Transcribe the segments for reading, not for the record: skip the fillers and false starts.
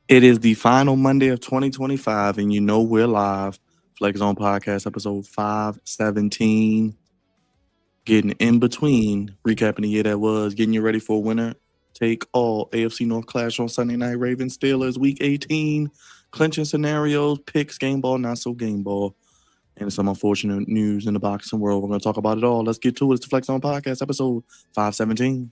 It is the final Monday of 2025, and you know we're live. Flex Zone Podcast, episode 517. Getting in between, recapping the year that was, getting you ready for a winner. Take all AFC North clash on Sunday night. Ravens Steelers, week 18. Clinching scenarios, picks, game ball, not so game ball. And some unfortunate news in the boxing world. We're going to talk about it all. Let's get to it. It's the Flex Zone Podcast, episode 517.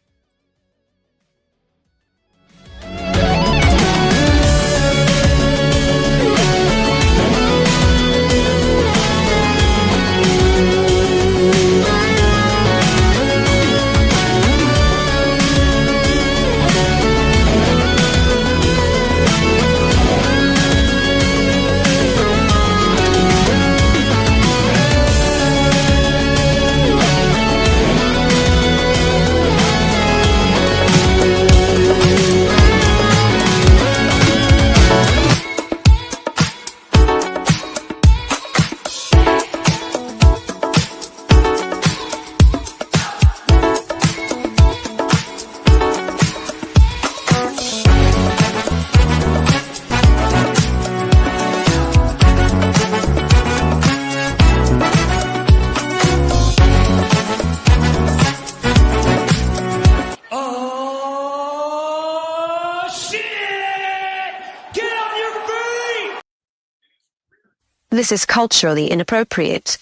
This is culturally inappropriate.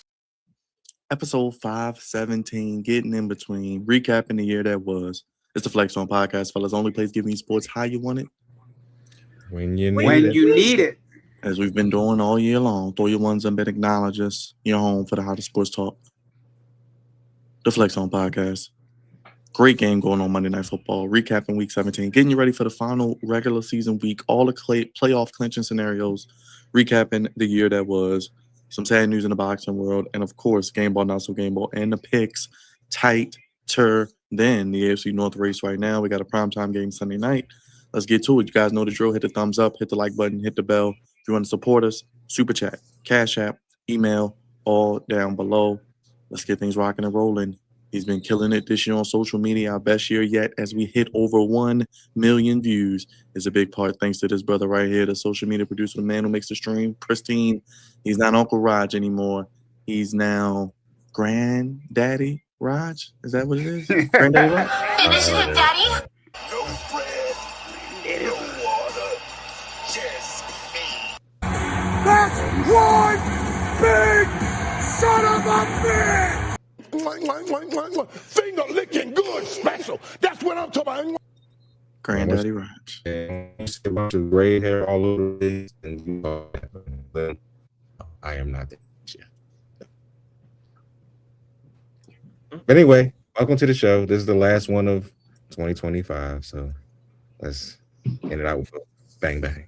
Episode 517, getting in between, recapping the year that was. It's the Flex Zone Podcast, fellas. Only place giving you sports how you want it. When you need it. As we've been doing all year long. Throw your ones and bet acknowledge us. You're home for the hottest sports talk. The Flex Zone Podcast. Great game going on Monday Night Football. Recapping week 17. Getting you ready for the final regular season week. All the playoff clinching scenarios. Recapping the year that was. Some sad news in the boxing world. And, of course, game ball, not so game ball. And the picks tighter than the AFC North race right now. We got a primetime game Sunday night. Let's get to it. You guys know the drill. Hit the thumbs up. Hit the like button. Hit the bell. If you want to support us, Super Chat, Cash App, email, all down below. Let's get things rocking and rolling. He's been killing it this year on social media. Our best year yet as we hit over 1 million views is a big part thanks to this brother right here, the social media producer, the man who makes the stream pristine. He's not Uncle Raj anymore. He's now Granddaddy Raj. Is that what it is? Granddaddy Raj? Initiative, Daddy. No bread, no water, just me. That's one big son of a bitch! Finger licking good special. That's what I'm talking about. Granddaddy Raj. You see a bunch of gray hair all over the place, and you know, then I am not that yet. But anyway, welcome to the show. This is the last one of 2025, so let's end it out with a bang bang.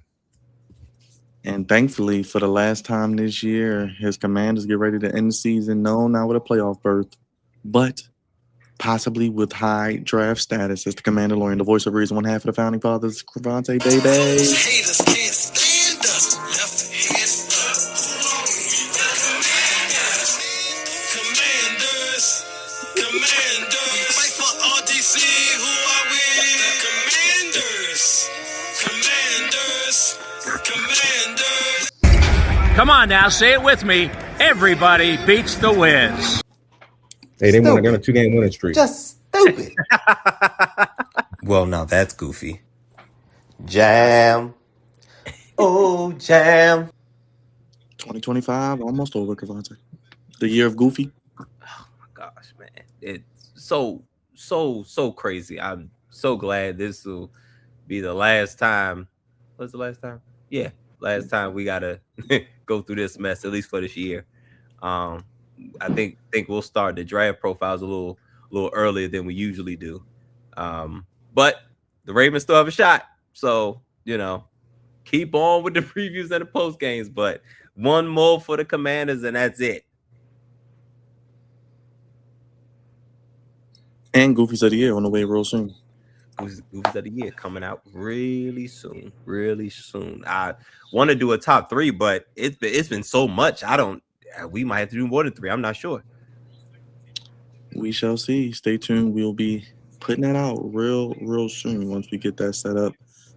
And thankfully, for the last time this year, his Commanders get ready to end the season. No, not with a playoff berth, but possibly with high draft status as the Commandalorian, the voice of reason, one half of the founding fathers, Cravante, baby. Haters can't stand us. Left hand Commanders. We fight for RDC. Who are we? The Commanders. Come on now, say it with me. Everybody beats the Wiz. Hey, they want to Stupid. go on a 2-game winning streak. Just stupid. Well, now that's goofy. Jam. Oh, jam. 2025, almost over, Cavante. The year of Goofy. Oh my gosh, man. It's so crazy. I'm so glad this will be the last time. What's the last time? Yeah, last time we gotta go through this mess, at least for this year. I think we'll start the draft profiles a little earlier than we usually do. But the Ravens still have a shot. So, keep on with the previews and the post games, but one more for the Commanders, and that's it. And Goofy's of the Year on the way real soon. Goofy's of the Year coming out really soon. I want to do a top 3, but it's been so much. We might have to do more than 3. I'm not sure. We shall see. Stay tuned. We'll be putting that out real soon once we get that set up.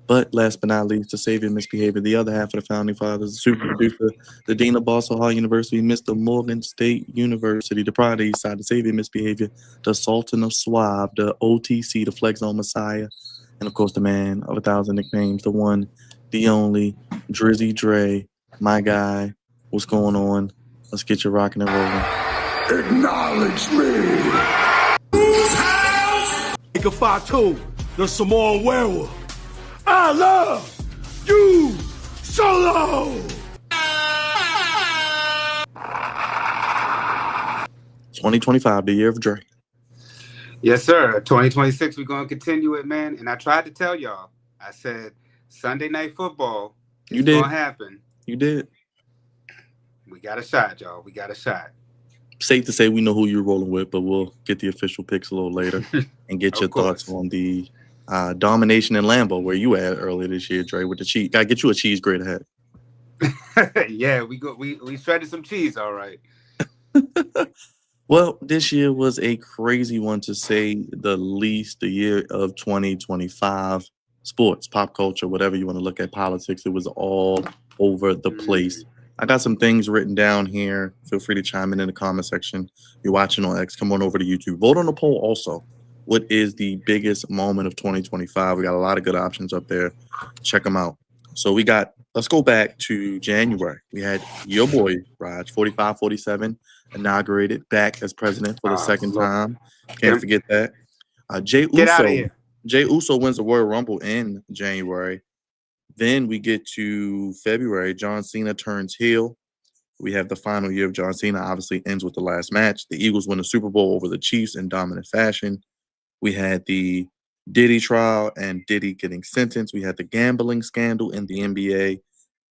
But last but not least, the savior misbehavior, the other half of the founding fathers, the super producer, the dean of Boston Hall University, Mr. Morgan State University, the pride of the East Side, the savior misbehavior, the sultan of suave, the OTC, the flex zone messiah, and of course the man of 1,000 nicknames, the one, the only, Drizzy Dre, my guy. What's going on? Let's get you rocking and rolling. Acknowledge me. Whose house? Nigga Fatu, the Samoan werewolf. I love you solo. 2025, the year of Dre. Yes, sir. 2026, we're going to continue it, man. And I tried to tell y'all. I said Sunday Night Football is going to happen. You did. We got a shot, y'all. We got a shot. Safe to say we know who you're rolling with, but we'll get the official picks a little later and get your thoughts on the domination in Lambeau, where you at earlier this year, Dre, with the cheese. Gotta get you a cheese grade ahead. Yeah, we shredded some cheese, all right. Well, this year was a crazy one, to say the least. The year of 2025, sports, pop culture, whatever you want to look at, politics, it was all over the place. I got some things written down here. Feel free to chime in the comment section. You're watching on X, come on over to YouTube. Vote on the poll also. What is the biggest moment of 2025? We got a lot of good options up there. Check them out. So let's go back to January. We had your boy, Raj, 45-47, inaugurated back as president for the second time. Can't forget that. Jay Uso wins the Royal Rumble in January. Then we get to February. John Cena turns heel. We have the final year of John Cena, obviously ends with the last match. The Eagles win the Super Bowl over the Chiefs in dominant fashion. We had the Diddy trial and Diddy getting sentenced. We had the gambling scandal in the NBA,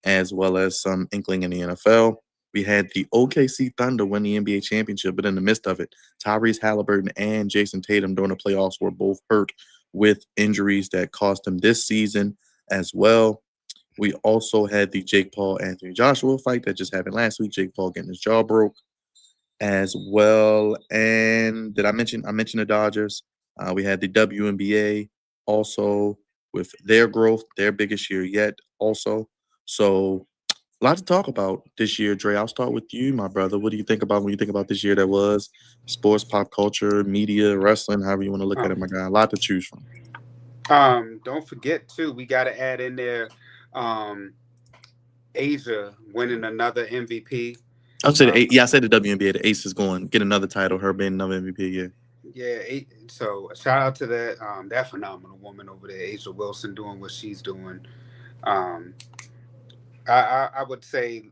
as well as some inkling in the NFL. We had the OKC Thunder win the NBA championship, but in the midst of it, Tyrese Halliburton and Jason Tatum during the playoffs were both hurt with injuries that cost them this season as well. We also had the Jake Paul-Anthony Joshua fight that just happened last week. Jake Paul getting his jaw broke as well. And did I mention the Dodgers? We had the WNBA also with their growth, their biggest year yet also. So a lot to talk about this year, Dre. I'll start with you, my brother. What do you think about when you think about this year that was? Sports, pop culture, media, wrestling, however you want to look at it, my guy. A lot to choose from. Don't forget, too, we got to add in there Asia winning another MVP. I said the WNBA. The Ace is going get another title. Her being another MVP. Yeah. Yeah. So a shout out to that phenomenal woman over there, Asia Wilson, doing what she's doing. I would say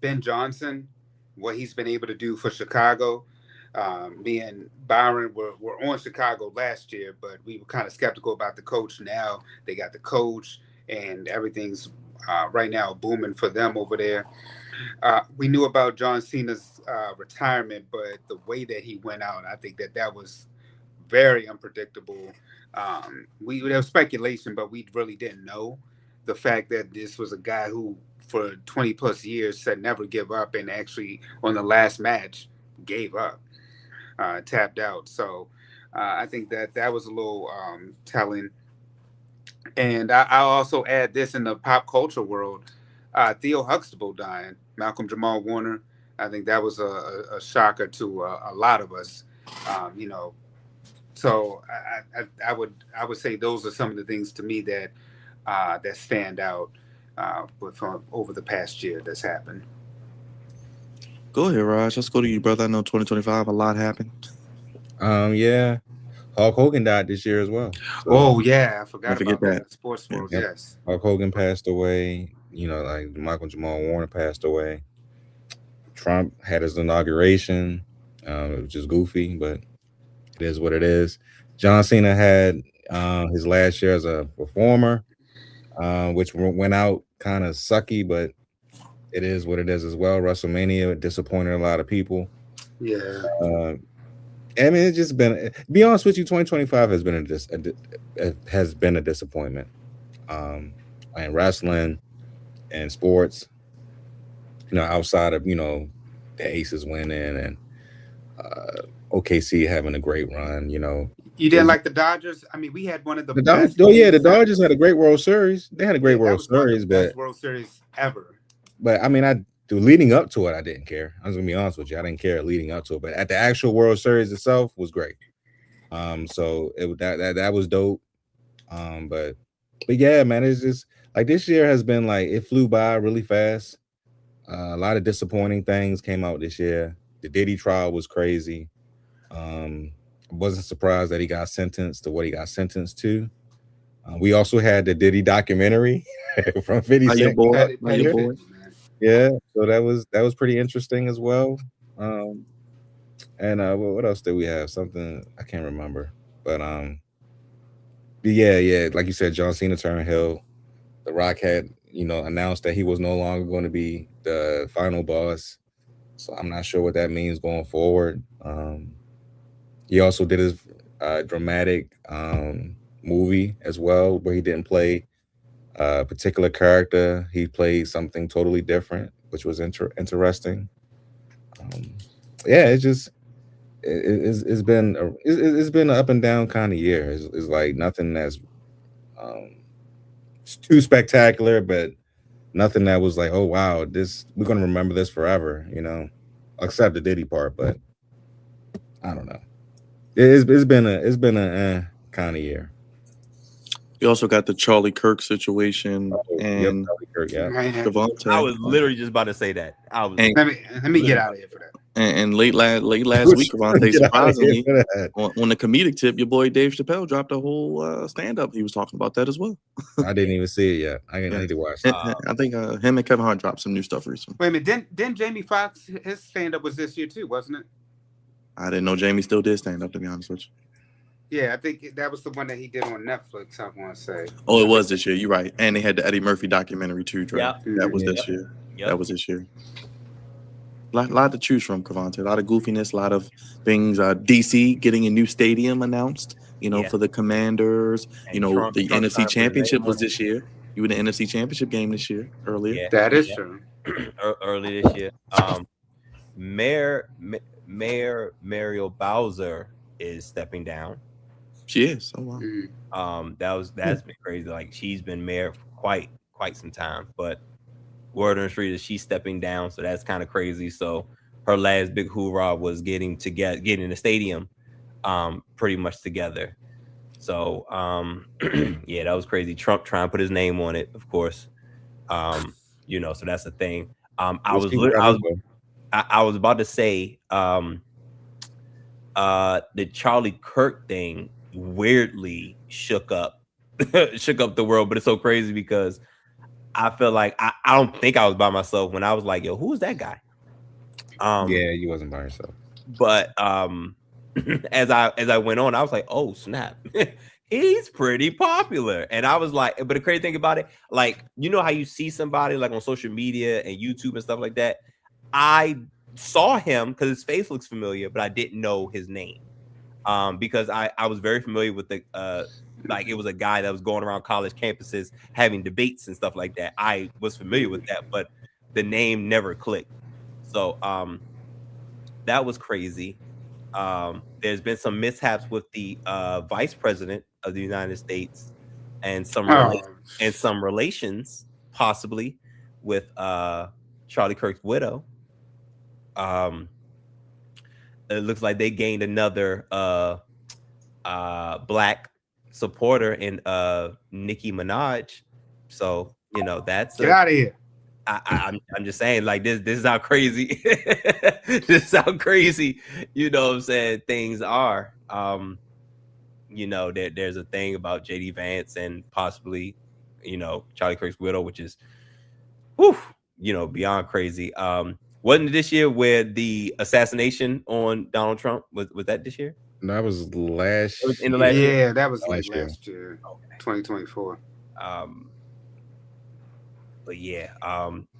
Ben Johnson, what he's been able to do for Chicago. Me and Byron were on Chicago last year, but we were kind of skeptical about the coach. Now they got the coach, and everything's right now booming for them over there. We knew about John Cena's retirement, but the way that he went out, I think that was very unpredictable. There was speculation, but we really didn't know the fact that this was a guy who, for 20 plus years, said never give up, and actually on the last match gave up, tapped out. So I think that was a little telling. And I also add this in the pop culture world. Theo Huxtable dying, Malcolm Jamal Warner. I think that was a shocker to a lot of us. You know, so I would say those are some of the things to me that that stand out from over the past year that's happened. Go ahead, Raj. Let's go to you, brother. I know 2025, a lot happened. Yeah, Hulk Hogan died this year as well. So, Oh yeah, I forgot Don't forget about that. that. In the sports world, Yep. yes. Hulk Hogan passed away. You know, like Michael Jamal Warner passed away. Trump had his inauguration, which is goofy, but it is what it is. John Cena had his last year as a performer, which went out kind of sucky, but it is what it is as well. WrestleMania disappointed a lot of people. Yeah. I mean, it's just been. To be honest with you, 2025 has been a disappointment. And wrestling and sports, you know, outside of, you know, the Aces winning and OKC having a great run, you know. You didn't like the Dodgers? I mean, we had one of the Dodgers. best. Oh yeah, the Game Dodgers had a sevens. great World Series. They had a great Yeah, that World was one of the Series, best but World Series ever. I mean, leading up to it, I didn't care. I was gonna be honest with you, I didn't care leading up to it, but at the actual World Series itself was great. So that was dope. But yeah, man, it's just like this year has been like it flew by really fast. A lot of disappointing things came out this year. The Diddy trial was crazy. Wasn't surprised that he got sentenced to what he got sentenced to. We also had the Diddy documentary from 50 Cent. Boy. Yeah, so that was pretty interesting as well. And what else did we have? Something I can't remember, but yeah, like you said, John Cena turned heel. The Rock had, you know, announced that he was no longer going to be the final boss. So I'm not sure what that means going forward. He also did his dramatic movie as well, where he didn't play a particular character. He played something totally different, which was interesting. Yeah, it's been an up and down kind of year. It's like nothing that's too spectacular, but nothing that was like, oh wow, we're gonna remember this forever, you know, except the Diddy part. But I don't know. It's been a kind of year. You also got the Charlie Kirk situation and Charlie Kirk, yeah. Devontae. I was literally just about to say that. Let me get out of here for that. And late last week, Devontae, surprisingly, on the comedic tip, your boy Dave Chappelle dropped a whole stand-up. He was talking about that as well. I didn't even see it yet. I need to watch it. I think him and Kevin Hart dropped some new stuff recently. Wait a minute, didn't Jamie Foxx, his stand-up was this year too, wasn't it? I didn't know Jamie still did stand-up, to be honest with you. Yeah, I think that was the one that he did on Netflix, I want to say. Oh, it was this year. You're right. And they had the Eddie Murphy documentary too, Dre. Yep. That was this year. Yep. That was this year. Lot to choose from, Cavante. A lot of goofiness, a lot of things. DC getting a new stadium announced, you know, for the Commanders. And you know, Trump NFC Championship was this year. You were in the NFC Championship game this year, earlier. Yeah, that is true. Early this year. Mayor Muriel Bowser is stepping down. She is. Oh wow. That's been crazy. Like she's been mayor for quite some time, but word on the street is she's stepping down, so that's kind of crazy. So her last big hoorah was getting the stadium pretty much together. So yeah, that was crazy. Trump trying to put his name on it, of course. You know, so that's the thing. I was about to say the Charlie Kirk thing weirdly shook up the world, but it's so crazy because I feel like I don't think I was by myself when I was like, yo, who's that guy? Yeah, you wasn't by yourself. But as I went on, I was like, oh snap. He's pretty popular. And I was like, but the crazy thing about it, like, you know how you see somebody like on social media and YouTube and stuff like that. I saw him because his face looks familiar, but I didn't know his name. Because I was very familiar with the like it was a guy that was going around college campuses having debates and stuff like that. I was familiar with that, but the name never clicked. So that was crazy. There's been some mishaps with the vice president of the United States and some relations possibly with Charlie Kirk's widow. It looks like they gained another black supporter in Nicki Minaj. So that's Get out of here. I'm just saying, like, this is how crazy this is how crazy what I'm saying things are. There's a thing about JD Vance and possibly Charlie Kirk's widow, which is beyond crazy. Wasn't it this year where the assassination on Donald Trump was that this year? No, that was last. It was in the last year? Yeah, that was Last last year, 2024. But yeah,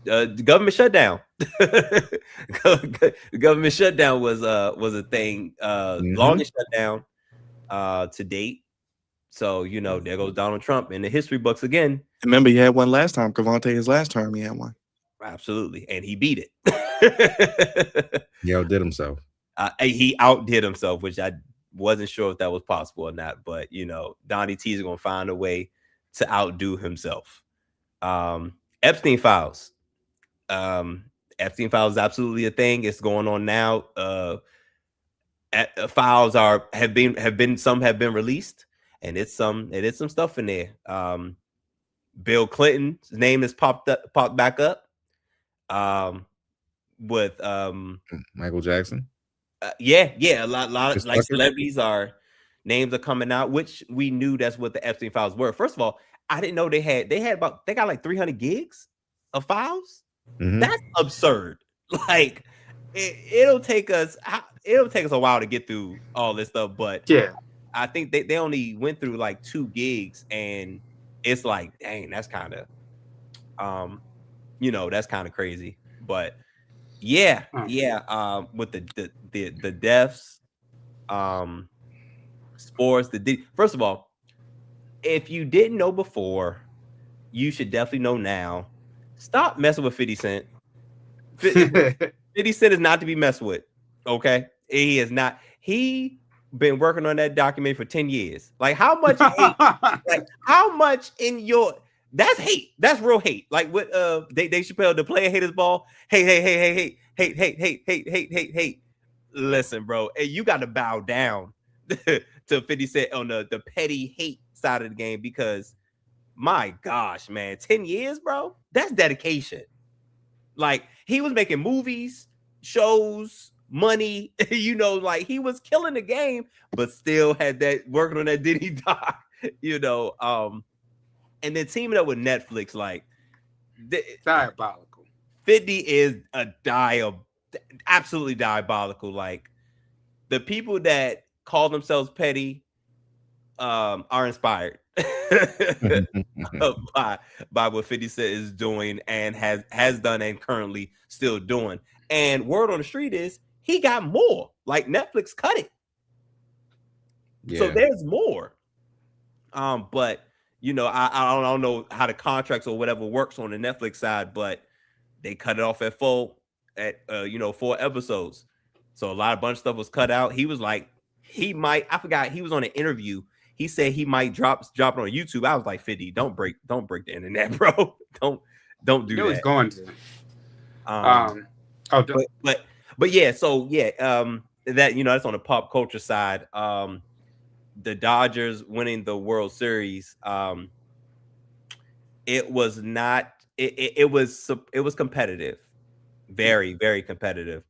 the government shutdown. The government shutdown was a thing, longest shutdown to date. So there goes Donald Trump in the history books again. Remember, he had one last time. Cavante, his last term, he had one. Absolutely, and he beat it. He outdid himself. He outdid himself, which I wasn't sure if that was possible or not. But Donnie T is gonna find a way to outdo himself. Epstein files. Epstein files is absolutely a thing. It's going on now. Files have been released, and it's some stuff in there. Bill Clinton's name has popped back up. With Michael Jackson. A lot of like celebrities names are coming out, which we knew that's what the Epstein files were. First of all, I didn't know they got like 300 gigs of files. Mm-hmm. That's absurd. Like it'll take us a while to get through all this stuff, but Yeah, I think they only went through like 2 gigs, and it's like, dang, that's kind of that's kind of crazy. But yeah, with the deaths, sports, first of all, if you didn't know before, you should definitely know now. Stop messing with 50 Cent. 50 Cent is not to be messed with. Okay, he is not. He been working on that documentary for 10 years. Like, how much hate? Like, how much in your? That's hate. That's real hate. Like with Dave Chappelle, the player haters ball. Hate. Listen, bro, hey, you got to bow down to 50 Cent on the petty hate side of the game, because my gosh, man, 10 years, bro, that's dedication. Like, he was making movies, shows, money, like he was killing the game, but still had that working on that Diddy doc, and then teaming up with Netflix, like diabolical. 50 is absolutely diabolical. Like, the people that call themselves petty are inspired by what 50 Cent is doing and has done and currently still doing. And word on the street is he got more. Like, Netflix cut it. Yeah. So there's more. But I don't know how the contracts or whatever works on the Netflix side, but they cut it off at 4 episodes. So a bunch of stuff was cut out. He was like, I forgot, he was on an interview. He said he might drop it on YouTube. I was like, 50, don't break the internet, bro. Don't do that. He's going to. But yeah, so yeah, that that's on the pop culture side. The Dodgers winning the World Series, it was not. It was competitive, very, very competitive.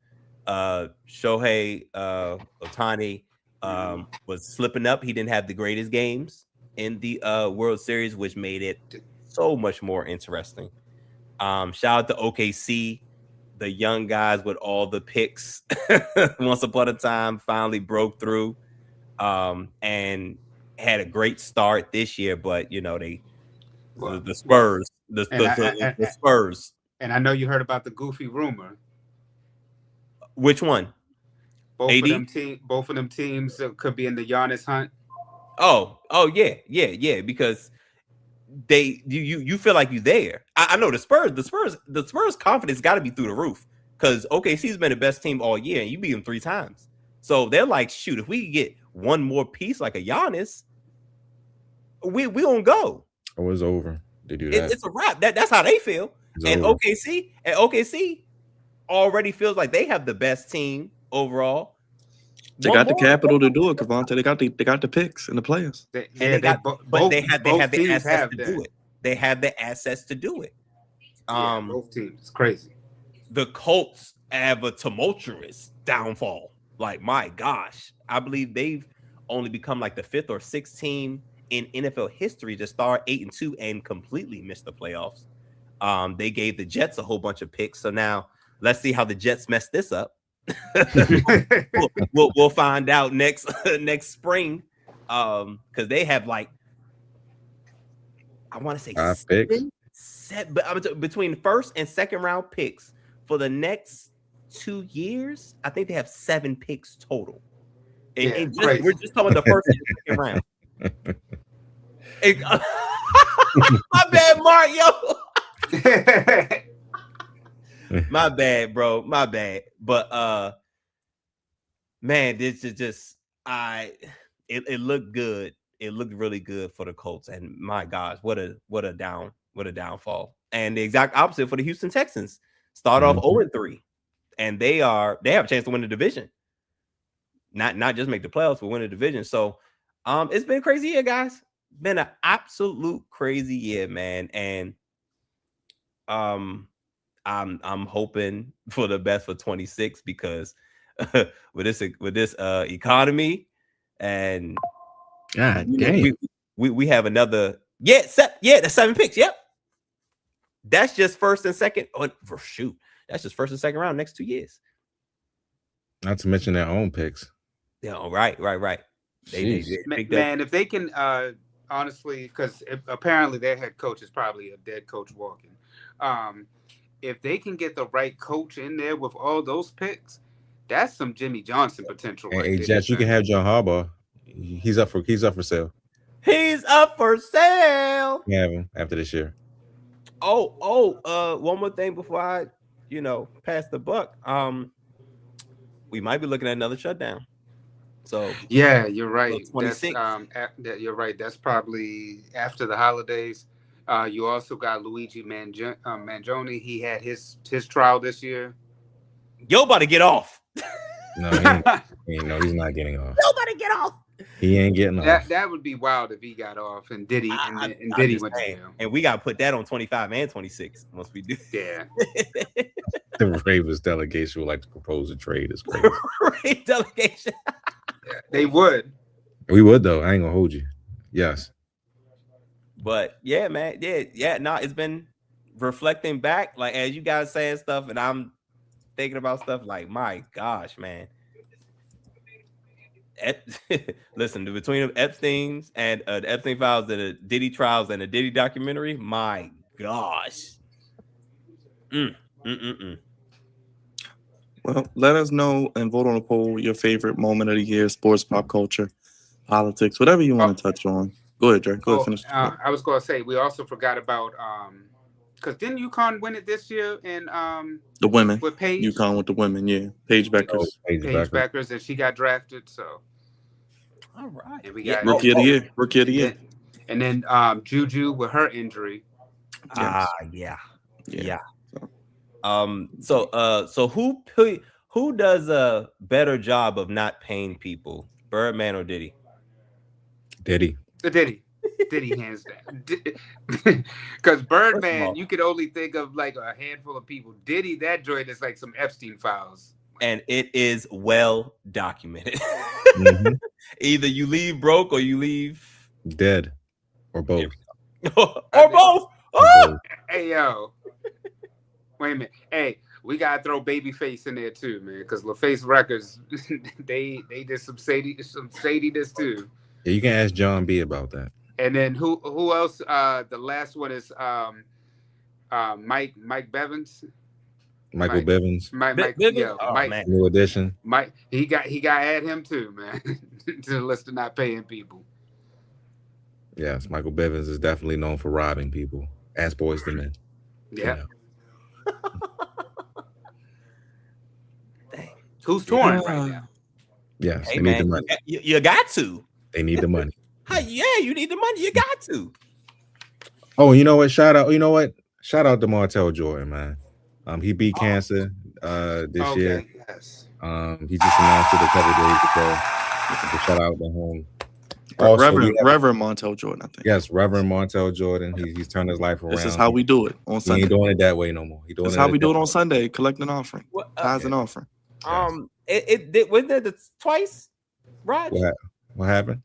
Shohei Ohtani was slipping up. He didn't have the greatest games in the World Series, which made it so much more interesting. Shout out to OKC, the young guys with all the picks. Once upon a time, finally broke through. And had a great start this year, but the Spurs, the Spurs. And I know you heard about the goofy rumor. Which one? Both of them teams could be in the Giannis hunt. Oh yeah. Because you feel like you're there. I know the Spurs confidence got to be through the roof, because OKC's been the best team all year, and you beat them 3 times. So they're like, shoot, if we could get one more piece like a Giannis, we gonna go. Oh, it's over. They do that. It's a wrap. That's how they feel. And OKC already feels like they have the best team overall. They got the capital to do it, Cavante. They got the picks and the players. They have the assets to do it. They have the assets to do it. Both teams. It's crazy. The Colts have a tumultuous downfall. Like, my gosh, I believe they've only become like the 5th or 6th team in NFL history to start 8-2 and completely miss the playoffs. They gave the Jets a whole bunch of picks, so now let's see how the Jets mess this up. we'll find out next spring, because they have like, I want to say 5 picks. But between first and second round picks for the next 2 years, I think they have 7 picks total. And we're just talking about the first and second round. My bad, Mark, yo. My bad, bro. My bad. But man, this is just it looked good. It looked really good for the Colts. And my gosh, what a downfall. And the exact opposite for the Houston Texans. Start off 0-3. And they have a chance to win the division. Not just make the playoffs, but win the division. So it's been a crazy year, guys. Been an absolute crazy year, man. And I'm hoping for the best for 26 because with this economy and God damn, we have another that's 7 picks. Yep, that's just first and second. Oh, shoot, that's just first and second round next 2 years. Not to mention their own picks. Yeah, right. They man, if they can honestly, because apparently their head coach is probably a dead coach walking. If they can get the right coach in there with all those picks, that's some Jimmy Johnson potential. Hey, Jets, you can have John Harbaugh. He's up for sale. He's up for sale. You have him after this year. One more thing before I, pass the buck. We might be looking at another shutdown. So yeah, you're right. 26. You're right. That's probably after the holidays. You also got Luigi Mangione. He had his trial this year. Yo, about to get off. No, he's not getting off. Nobody get off. He ain't getting off. That would be wild if he got off and Diddy Diddy went to jail. And we got to put that on 25 and 26 once we do. Yeah. The Ravens delegation would like to propose a trade. Is crazy. Right, delegation. They would. We would though. I ain't gonna hold you. Yes. But yeah, man. Yeah. No, it's been reflecting back, like as you guys saying stuff, and I'm thinking about stuff like, my gosh, man. Listen, between the Epstein's and the Epstein files and the Diddy trials and the Diddy documentary, my gosh. Well, let us know and vote on the poll your favorite moment of the year, sports, pop culture, politics, whatever you want to touch on. Go ahead, Dre. Go ahead, finish. I was going to say, we also forgot about, because didn't UConn win it this year in the women? With Paige? UConn with the women, yeah. Paige Beckers. Paige Beckers, and she got drafted, so. All right. And we got Rookie of the year. And then Juju with her injury. Yeah. So who does a better job of not paying people, Birdman or Diddy? Diddy, hands down. Because Birdman, you could only think of like a handful of people. Diddy, that joint is like some Epstein files, and it is well documented. Either you leave broke or you leave dead, or both, or both. Oh! Hey yo. Wait a minute. Hey, we gotta throw Babyface in there too, man. Because LaFace Records, they did some shadiness too. Yeah, you can ask John B about that. And then who else? The last one is Mike Bevins. Michael Bivens. Mike. New addition. Mike. He got add him too, man, to the list of not paying people. Yes, Michael Bivens is definitely known for robbing people. Ask Boys to Men. Yeah. Dang. Who's touring right now? Yes, they need the money. You got to. They need the money. Yeah, you need the money. You got to. Oh, you know what? Shout shout out to Martell Jordan, man. He beat cancer this year. Okay, yes. He just announced it a couple days ago. So shout out to him. Also, Reverend Montel Jordan, I think. Yes, Reverend Martell Jordan. He's turned his life around. This is how we do it on He Sunday. ain't doing it that way no more. That's how we do it on Sunday, collect an offering, tithes and offering. Wasn't it twice, Raj? What happened?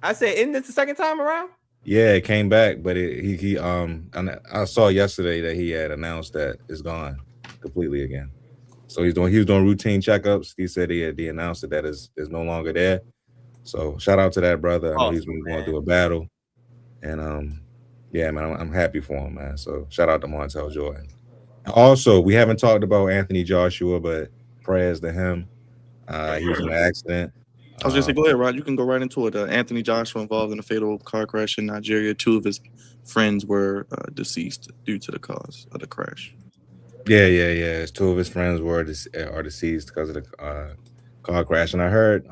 I said, isn't this the second time around? Yeah, it came back, but and I saw yesterday that he had announced that it's gone completely again. So he was doing routine checkups. He said he announced that is no longer there. So shout out to that brother. I know he's been going through a battle, and yeah, man, I'm happy for him, man. So shout out to Montel Jordan. Also, we haven't talked about Anthony Joshua, but prayers to him. He was in an accident. I was just saying, go ahead, Rod. You can go right into it. Anthony Joshua involved in a fatal car crash in Nigeria. 2 of his friends were deceased due to the cause of the crash. Yeah. 2 of his friends are deceased because of the car crash, and I heard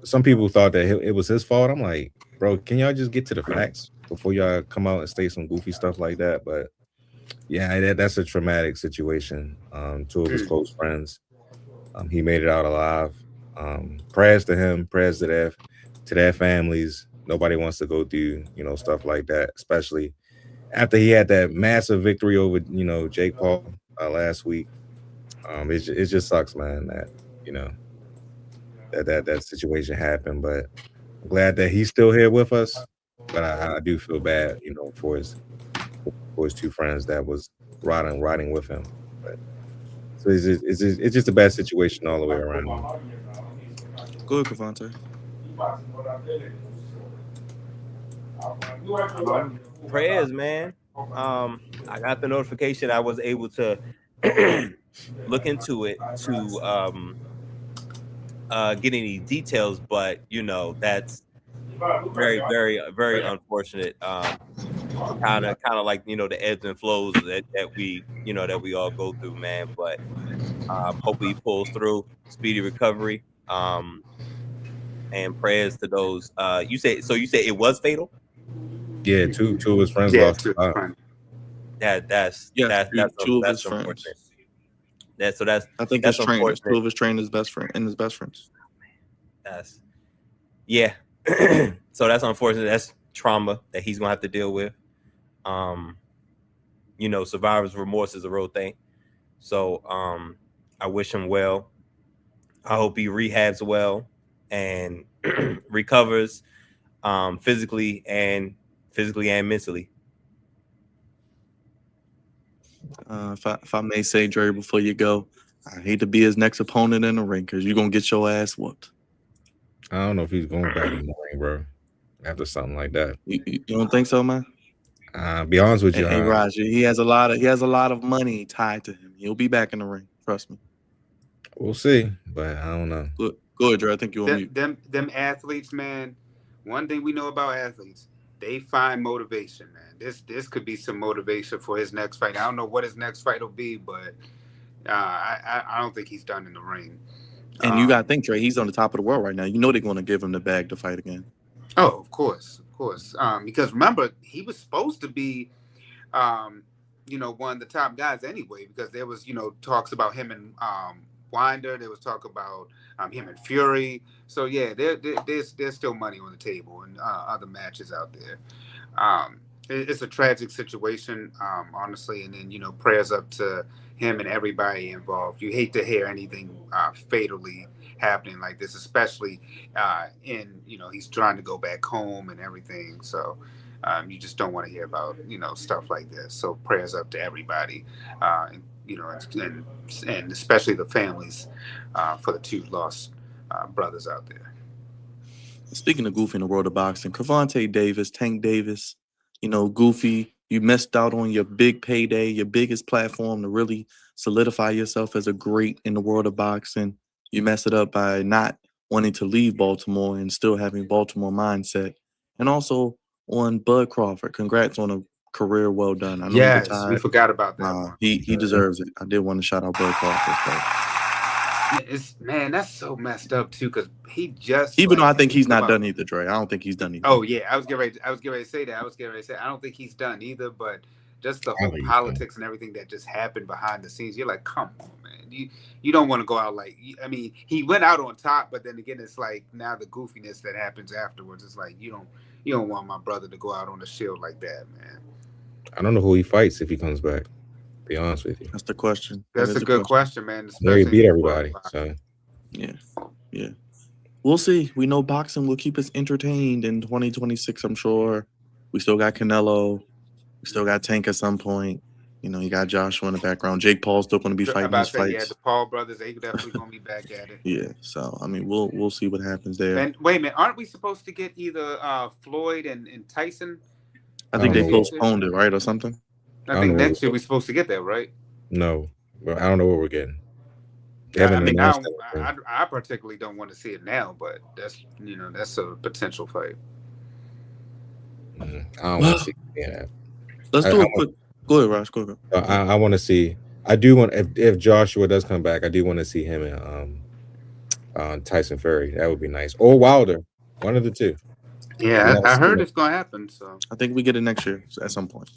some people thought that it was his fault. I'm like, bro, can y'all just get to the facts before y'all come out and state some goofy stuff like that? But yeah, that's a traumatic situation. 2 of his close friends. He made it out alive. Prayers to him, prayers to their families. Nobody wants to go through, stuff like that, especially after he had that massive victory over, Jake Paul last week. It just sucks, man, that situation happened. But I'm glad that he's still here with us. But I do feel bad, for his 2 friends that was riding with him. But so it's just a bad situation all the way around. Go ahead, Cavante. Prayers, man. I got the notification. I was able to look into it to get any details, but that's very, very, very unfortunate. Kind of like the ebbs and flows that we all go through, man. But hopefully he pulls through, speedy recovery. And prayers to those. You say it was fatal? Yeah, 2 of his friends lost. That's 2 of his friends. I think his trainers, 2 of his trainers' best friend and his best friends. So that's unfortunate. That's trauma that he's gonna have to deal with. Survivor's remorse is a real thing. So I wish him well. I hope he rehabs well and recovers physically and mentally. If I may say, Dre, before you go, I hate to be his next opponent in the ring because you're gonna get your ass whooped. I don't know if he's going back in the ring, bro. After something like that, you don't think so, man? Be honest with you, hey Roger, he has a lot of money tied to him. He'll be back in the ring. Trust me. We'll see, but I don't know. Good, Dre. I think you're on mute. Them athletes, man. One thing we know about athletes, they find motivation, man. This could be some motivation for his next fight. I don't know what his next fight will be, but I don't think he's done in the ring. And you got to think, Dre, he's on the top of the world right now. You know they're going to give him the bag to fight again. Oh, of course. Because remember, he was supposed to be, one of the top guys anyway. Because there was, talks about him and Winder. There was talk about him and Fury. So yeah, there's still money on the table and other matches out there. It's a tragic situation, honestly. And then prayers up to him and everybody involved. You hate to hear anything fatally happening like this, especially he's trying to go back home and everything. So you just don't want to hear about stuff like this. So prayers up to everybody, and especially the families for the 2 lost brothers out there. Speaking of Goofy in the world of boxing, Cavante Davis, Tank Davis, Goofy, you missed out on your big payday, your biggest platform to really solidify yourself as a great in the world of boxing. You mess it up by not wanting to leave Baltimore and still having Baltimore mindset. And also on Bud Crawford, congrats on a career well done. I know yes, we forgot about that. He deserves it. I did want to shout out Bud Crawford. Man, that's so messed up too, because he just though I think he's not done either, Dre. I don't think he's done either. Oh yeah, I was getting ready to say that. I was getting ready to say I don't think he's done either, but just the whole Probably, politics and everything that just happened behind the scenes. You're like, come on, man. You don't want to go out like. I mean, he went out on top, but then again, it's like now the goofiness that happens afterwards. It's like you don't want my brother to go out on a shield like that, man. I don't know who he fights if he comes back. To be honest with you, That's the question. That's a good question, man. I know he Especially beat everybody. So Yeah. We'll see. We know boxing will keep us entertained in 2026, I'm sure. We still got Canelo. We still got Tank at some point. You know, you got Joshua in the background. Jake Paul's still going to be fighting his about to say, fights. the Paul brothers, they definitely gonna be back at it. Yeah. So I mean, we'll see what happens there. And wait a minute, aren't we supposed to get either Floyd and Tyson? I think I they don't know. postponed it, right, or something. I think next year we're supposed to get that, right? No, but I don't know what we're getting. They Yeah, I haven't mean, announced I particularly don't want to see it now, but that's a potential fight. I don't want to see that. Let's do a quick. Go ahead, Raj. Go ahead. I want to see. I do want if Joshua does come back, I do want to see him and Tyson Fury. That would be nice. Or Wilder, one of the two. Yeah, I heard it's gonna happen. So I think we get it next year at some point.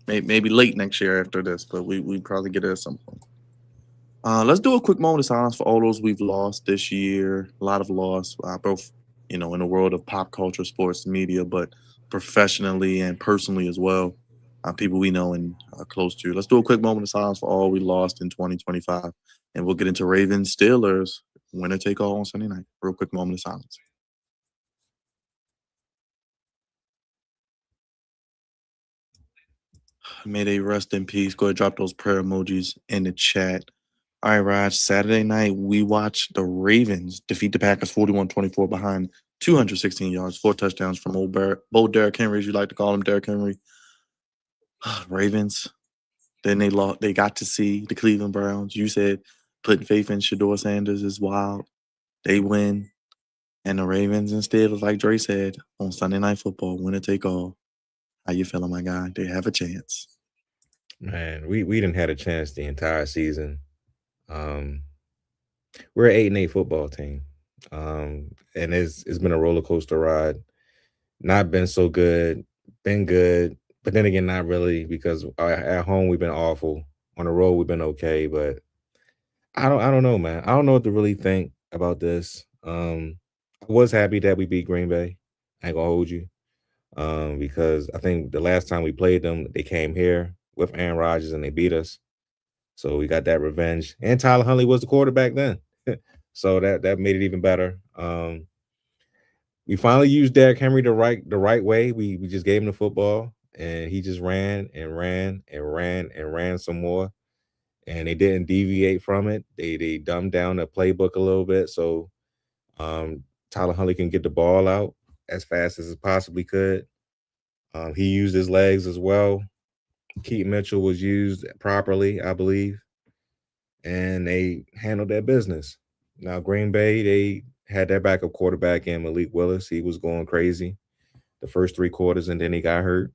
Maybe late next year after this, but we probably get it at some point. Let's do a quick moment of silence for all those we've lost this year. A lot of loss, both in the world of pop culture, sports, media, but professionally and personally as well. People we know and are close to. Let's do a quick moment of silence for all we lost in 2025, and we'll get into Ravens Steelers winner take all on Sunday night. Real quick moment of silence. May they rest in peace. Go ahead, drop those prayer emojis in the chat. All right, Raj. Saturday night, we watched the Ravens defeat the Packers 41-24 behind 216 yards, 4 touchdowns from old Derrick Henry, as you like to call him, Derrick Henry. Ravens. Then they got to see the Cleveland Browns. You said putting faith in Shedeur Sanders is wild. They win. And the Ravens and Steelers, like Dre said, on Sunday Night Football, winner take all. How you feeling, my guy? They have a chance. Man, we didn't had a chance the entire season. We're an 8-8 football team. And it's been a roller coaster ride. Not been so good, been good, but then again, not really, because at home we've been awful. On the road we've been okay, but I don't know, man. I don't know what to really think about this. I was happy that we beat Green Bay. I ain't gonna hold you. Because I think the last time we played them, they came here with Aaron Rodgers and they beat us. So we got that revenge. And Tyler Huntley was the quarterback then. So that made it even better. We finally used Derrick Henry the right way. We just gave him the football and he just ran and ran and ran and ran some more. And they didn't deviate from it. They dumbed down the playbook a little bit. So Tyler Huntley can get the ball out as fast as it possibly could. He used his legs as well. Keaton Mitchell was used properly, I believe. And they handled their business. Now, Green Bay, they had their backup quarterback in Malik Willis. He was going crazy the first 3 quarters, and then he got hurt.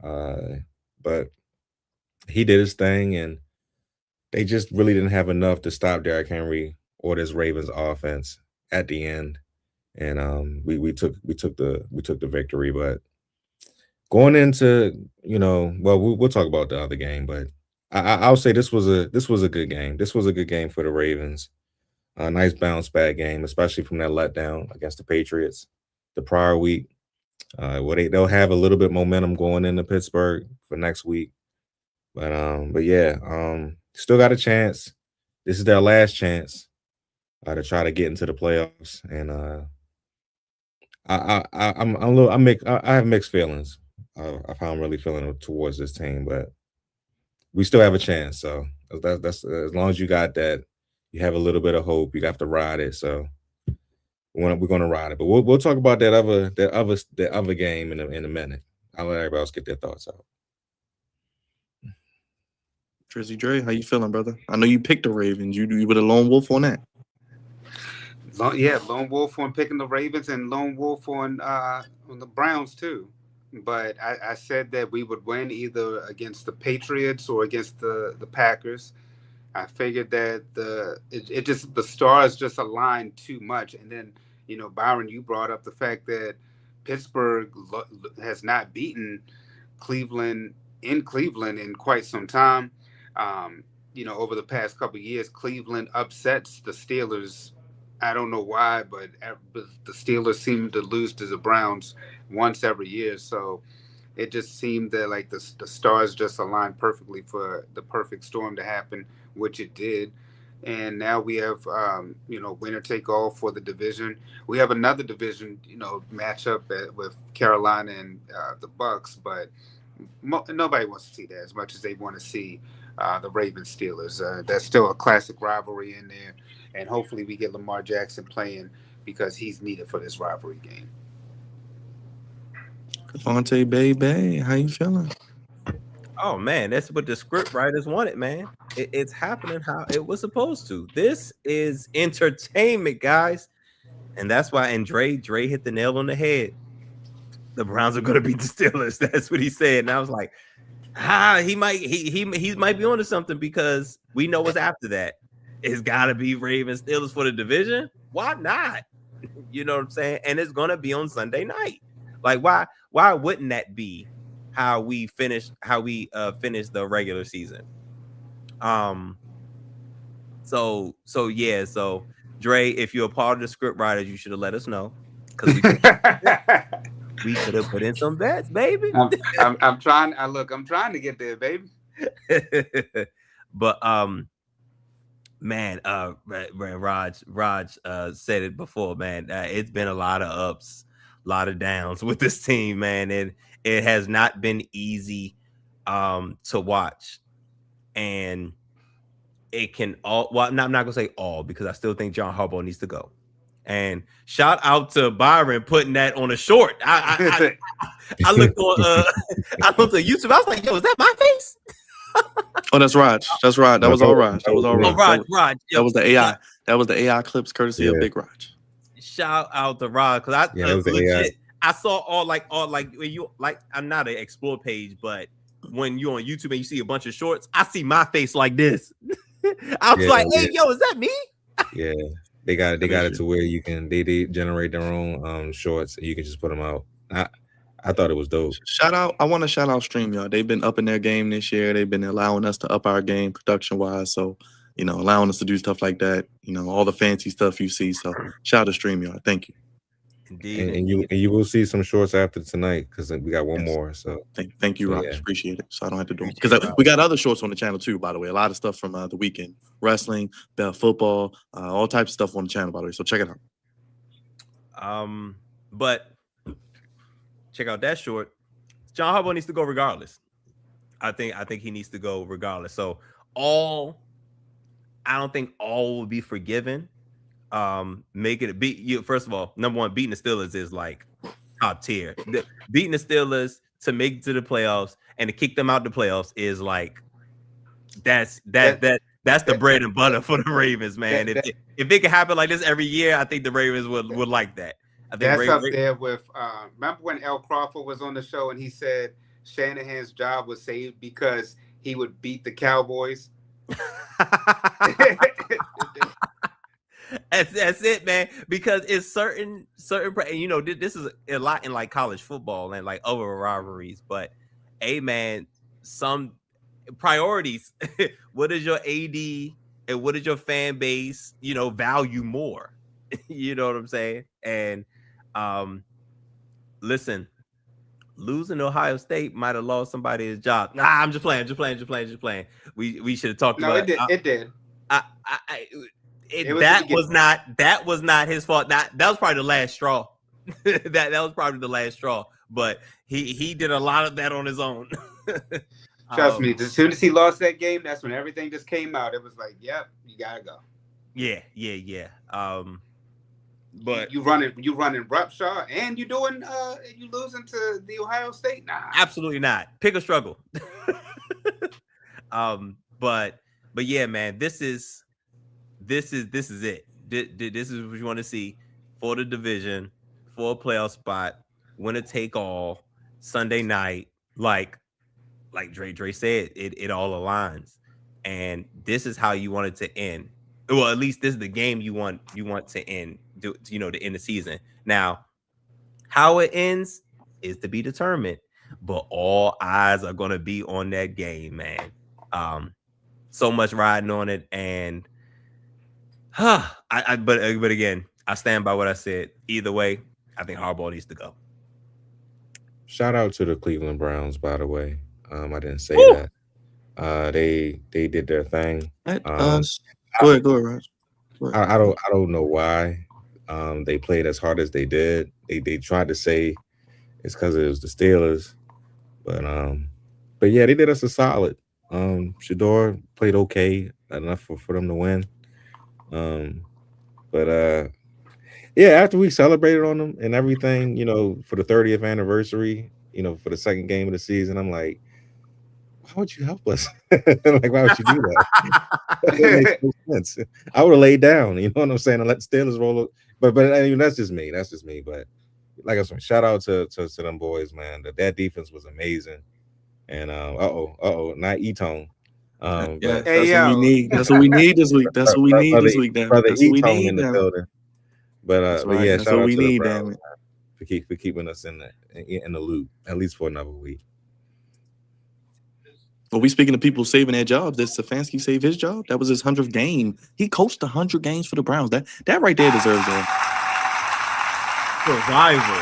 But he did his thing, and they just really didn't have enough to stop Derrick Henry or this Ravens offense at the end. And we took the victory. But going into, we'll talk about the other game, but I'll say this was a good game. This was a good game for the Ravens. A nice bounce back game, especially from that letdown against the Patriots the prior week. They'll have a little bit of momentum going into Pittsburgh for next week. But yeah, still got a chance. This is their last chance to try to get into the playoffs. And I have mixed feelings of how I'm really feeling towards this team, but we still have a chance. So that's as long as you got that, you have a little bit of hope. You have to ride it. So we're going to ride it. But we'll talk about that other game in a minute. I'll let everybody else get their thoughts out. Drizzy Dre, how you feeling, brother? I know you picked the Ravens. You were the lone wolf on that. Lone wolf on picking the Ravens and lone wolf on the Browns too. But I said that we would win either against the Patriots or against the Packers. I figured that the stars just aligned too much. And then, Byron, you brought up the fact that Pittsburgh has not beaten Cleveland in Cleveland in quite some time. Over the past couple of years, Cleveland upsets the Steelers. I don't know why, but the Steelers seem to lose to the Browns once every year. So it just seemed that like the stars just aligned perfectly for the perfect storm to happen, which it did. And now we have, winner take all for the division. We have another division, matchup with Carolina and the Bucks, but nobody wants to see that as much as they want to see the Ravens Steelers. That's still a classic rivalry in there, and hopefully we get Lamar Jackson playing because he's needed for this rivalry game. Devontae, baby, how you feeling? Oh man, that's what the script writers wanted, man. It's happening how it was supposed to. This is entertainment, guys, and that's why. And Dre hit the nail on the head. The Browns are going to beat the Steelers. That's what he said, and I was like, he might be onto something because we know what's after that. It's got to be Ravens Steelers for the division. Why not? You know what I'm saying? And it's going to be on Sunday night. Like why wouldn't that be how we finish the regular season? So Dre, if you're a part of the script writers, you should have let us know because we could have put in some bets, baby. I'm trying. I'm trying to get there, baby. But man, Raj said it before, man. It's been a lot of ups, a lot of downs with this team, man, and it has not been easy to watch. And it can all. Well, I'm not gonna say all because I still think John Harbaugh needs to go. And shout out to Byron putting that on a short. I looked on I looked at YouTube. I was like, yo, is that my face? Oh, that's Raj. That's Raj. That was all Raj. That was all Raj. Oh, Raj. That was the AI. That was the AI clips courtesy of Big Raj. Shout out to Raj because I saw all like when you like. I'm not an explore page, but when you're on YouTube and you see a bunch of shorts, I see my face like this. I was like, hey, yo, is that me? Yeah. They got it to where you can they generate their own shorts and you can just put them out. I thought it was dope. I want to shout out StreamYard. They've been upping their game this year. They've been allowing us to up our game production wise. So, allowing us to do stuff like that. All the fancy stuff you see. So shout out to StreamYard. Thank you. Indeed. And you will see some shorts after tonight because we got one more. So thank you, Raj. Appreciate it. So I don't have to do it because we got other shorts on the channel too. By the way, a lot of stuff from the weekend, wrestling, football, all types of stuff on the channel. By the way, so check it out. But check out that short. John Harbaugh needs to go regardless. I think he needs to go regardless. So I don't think all will be forgiven. Making it beat you. First of all, number one, beating the Steelers is like top tier. Beating the Steelers to make it to the playoffs and to kick them out the playoffs is like that's the bread and butter for the Ravens, man. If it can happen like this every year, I think the Ravens would like that. I think that's up there with. Remember when Al Crawford was on the show and he said Shanahan's job was saved because he would beat the Cowboys. That's it, man. Because it's certain. This is a lot in like college football and like other rivalries. But, man, some priorities. What is your AD and what is your fan base? Value more. You know what I'm saying? And listen, losing to Ohio State might have lost somebody his job. Nah, I'm just playing. We should have talked about it. It did. That was not his fault. That was probably the last straw. that was probably the last straw. But he did a lot of that on his own. Trust me. As soon as he lost that game, that's when everything just came out. It was like, yep, you gotta go. Yeah. But you running Rupshaw and you doing you losing to the Ohio State? Nah, absolutely not. Pick a struggle. But yeah, man, this is it. This is what you want to see for the division, for a playoff spot, winner take all, Sunday night. Like Dre said, it all aligns, and this is how you want it to end. Well, at least this is the game you want to end. To end the season. Now, how it ends is to be determined. but all eyes are gonna be on that game, man. So much riding on it, and but again, I stand by what I said. Either way, I think Harbaugh needs to go. Shout out to the Cleveland Browns, by the way. I didn't say Woo! that. They did their thing. Go ahead, Raj. Go ahead. I don't know why they played as hard as they did. They tried to say it's because it was the Steelers, but yeah, they did us a solid. Shador played okay enough for them to win. Yeah, after we celebrated on them and everything, for the 30th anniversary, for the second game of the season, I'm like, why would you help us? Like, why would you do that? That makes no sense. I would have laid down, you know what I'm saying, and let the Steelers roll up. But that's just me. That's just me. But like I said, shout out to them boys, man. That defense was amazing. And not E-Tone. That's Hey, what we yo. need. That's what we need this week. That's what we need this week, damn it. Brother That's what we E-Tone need, in the damn it. building. But That's but right. yeah, That's shout what out we to the need, Browns, damn man, it. for keeping us in the loop at least for another week. Well, we speaking of people saving their jobs. Did Stefanski save his job? That was his 100th game. He coached 100 games for the Browns. That right there deserves a survival.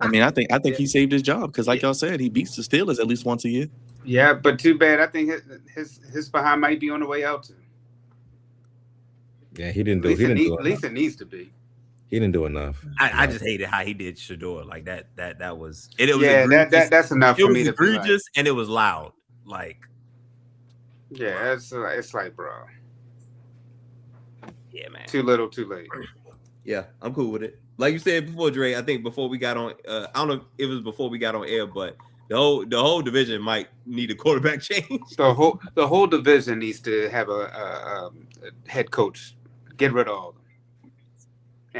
I mean, I think he saved his job because, like y'all said, he beats the Steelers at least once a year. Yeah, but too bad. I think his behind might be on the way out too. Yeah, he didn't do. At least it needs to be. He didn't do enough. I just hated how he did Shador. Like that was it. Was yeah, egregious. that's enough it for was me to egregious be like, and it was loud. Like, yeah, it's like, bro. Yeah, man. Too little, too late. Yeah, I'm cool with it. Like you said before, Dre. I think before we got on, I don't know if it was before we got on air, but the whole division might need a quarterback change. The whole division needs to have a head coach. Get rid of all of them.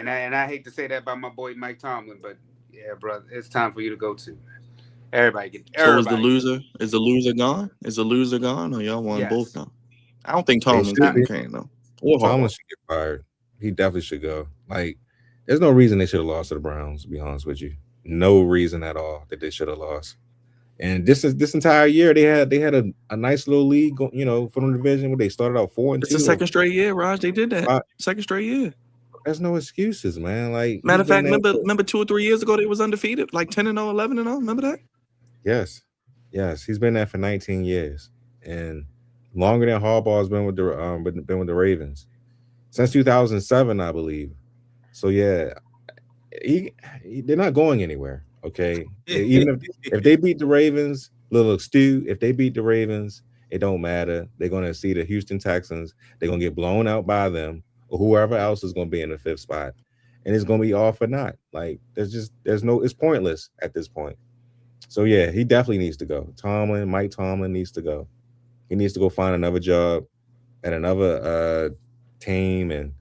And I hate to say that about my boy Mike Tomlin, but yeah, brother, it's time for you to go too. Everybody get. So is the loser? Is the loser gone? Is the loser gone, or y'all want both gone? I don't think Tomlin's getting came though. Tomlin should get fired. He definitely should go. Like, there's no reason they should have lost to the Browns. To be honest with you, no reason at all that they should have lost. And this entire year they had a nice little league, for the division where they started out 4-2. It's the second straight year, Raj. They did that. Second straight year. There's no excuses, man. Like, matter of fact, remember 2 or 3 years ago they was undefeated, like 10-0, 11-0. Remember that? Yes. He's been there for 19 years, and longer than Harbaugh's been with the Ravens since 2007, I believe. So yeah, they're not going anywhere. Okay, even if they beat the Ravens, little Stu, if they beat the Ravens, it don't matter. They're gonna see the Houston Texans. They're gonna get blown out by them or whoever else is gonna be in the 5th spot, and it's gonna be all for naught. Like, it's pointless at this point. So yeah, he definitely needs to go. Mike Tomlin needs to go. He needs to go find another job at another team, and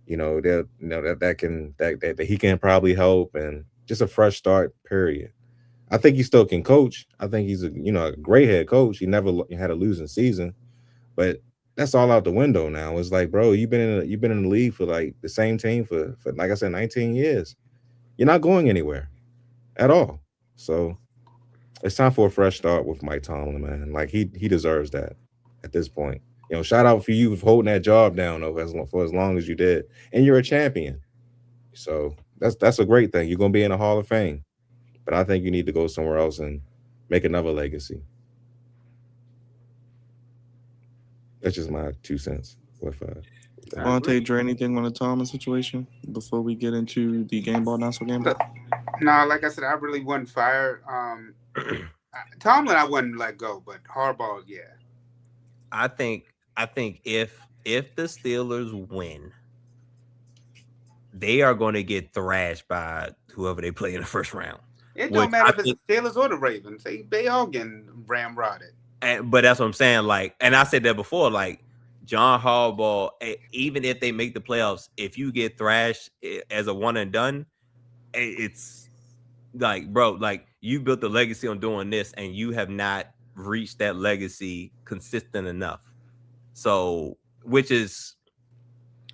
that he can probably help, and just a fresh start. Period. I think he still can coach. I think he's a great head coach. He never had a losing season, but that's all out the window now. It's like, bro, you've been in the league for like the same team for like I said, 19 years. You're not going anywhere at all. So it's time for a fresh start with Mike Tomlin, man. Like, he deserves that at this point. Shout out for you for holding that job down for as long as you did, and you're a champion. So that's a great thing. You're gonna be in the Hall of Fame, but I think you need to go somewhere else and make another legacy. That's just my 2 cents. Monte, Dre, anything on the Tomlin situation before we get into the game ball, not so game ball? No, like I said, I really wasn't fired. Tomlin, I wouldn't let go, but Harbaugh, yeah. I think if the Steelers win, they are going to get thrashed by whoever they play in the first round. It don't matter if it's the Steelers or the Ravens. They all getting ramrodded. But that's what I'm saying. Like, and I said that before. Like, John Harbaugh, even if they make the playoffs, if you get thrashed as a one and done, it's like, bro, like, you built a legacy on doing this, and you have not reached that legacy consistent enough. So, which is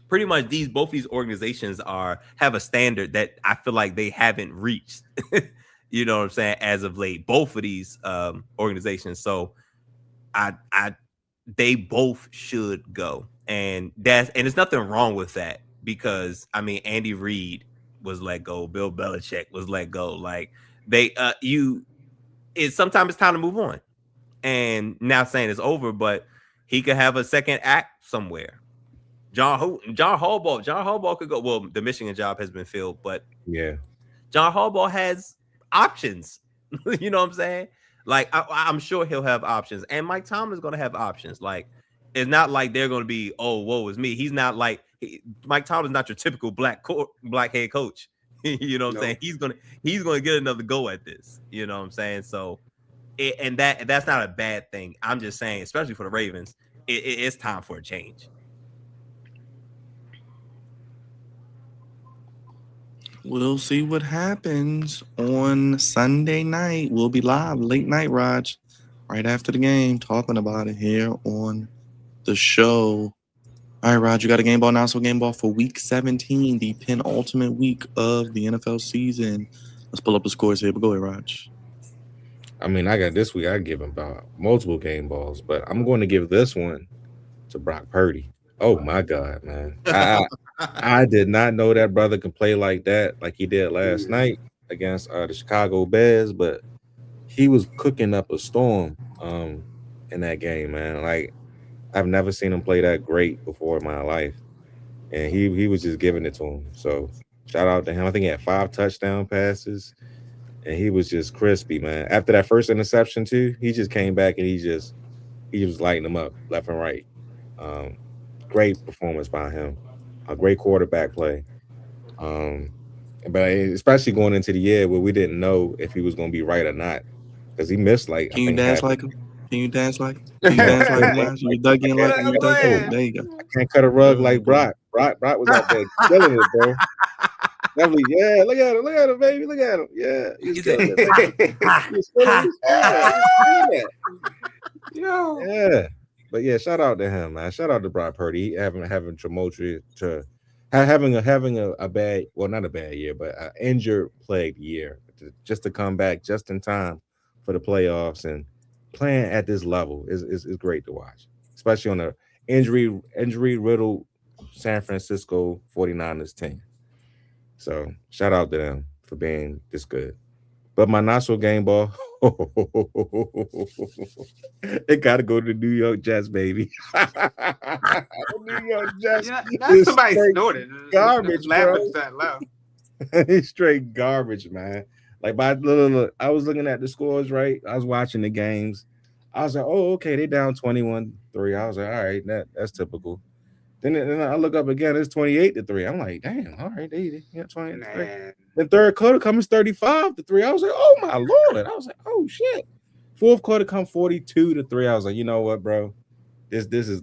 pretty much both these organizations have a standard that I feel like they haven't reached. You know what I'm saying? As of late, both of these organizations. So they both should go, and there's nothing wrong with that, because I mean Andy Reid was let go, Bill Belichick was let go. Like sometimes it's time to move on. And not saying it's over, but he could have a second act somewhere. John Harbaugh could go. Well, the Michigan job has been filled, but yeah, John Harbaugh has options. You know what I'm saying? Like I'm sure he'll have options, and Mike Tomlin's going to have options. Like it's not like they're going to be, oh, woe is me. He's not like Mike Tomlin's not your typical black head coach. You know what I'm saying? He's gonna get another go at this. You know what I'm saying? So, that's not a bad thing. I'm just saying, especially for the Ravens, it's time for a change. We'll see what happens on Sunday night. We'll be live late night, Raj, right after the game, talking about it here on the show. All right, Raj, you got a game ball now. So game ball for week 17, the penultimate week of the NFL season. Let's pull up the scores here. But go ahead, Raj. I mean, I got this week. I give him about multiple game balls, but I'm going to give this one to Brock Purdy. Oh my God, man! I did not know that brother can play like that, like he did last night against the Chicago Bears. But he was cooking up a storm in that game, man. Like I've never seen him play that great before in my life, and he was just giving it to him. So shout out to him. I think he had 5 touchdown passes, and he was just crispy, man. After that first interception too, he just came back and he was lighting them up left and right. Great performance by him. A great quarterback play. But especially going into the year where we didn't know if he was going to be right or not, because he missed like. Can you dance like him? Can you dance like him? Can you dance like him? You dug in like him. You dug in. There you go. I can't cut a rug like Brock. Brock was out there killing it, bro. Definitely, yeah. Look at him, baby. Look at him. Yeah, he's killing it. Yeah. But yeah, shout out to him, man. Shout out to Brock Purdy. Having tumultuous having a bad, well, not a bad year, but an injured plagued year. Just to come back just in time for the playoffs and playing at this level is great to watch, especially on the injury riddled San Francisco 49ers team. So shout out to them for being this good. But my not so game ball, it got to go to the New York Jets, baby. New York Jets. Yeah, that's somebody snorted. Garbage, bro. That loud. It's straight garbage, man. Like look, I was looking at the scores, right? I was watching the games. I was like, oh, okay, they down 21-3. I was like, all right, that's typical. Then I look up again, it's 28-3. I'm like, damn, all right, they 28-3. The third quarter comes 35-3. I was like, oh my Lord. I was like, oh shit. Fourth quarter come 42-3. I was like, you know what, bro? This is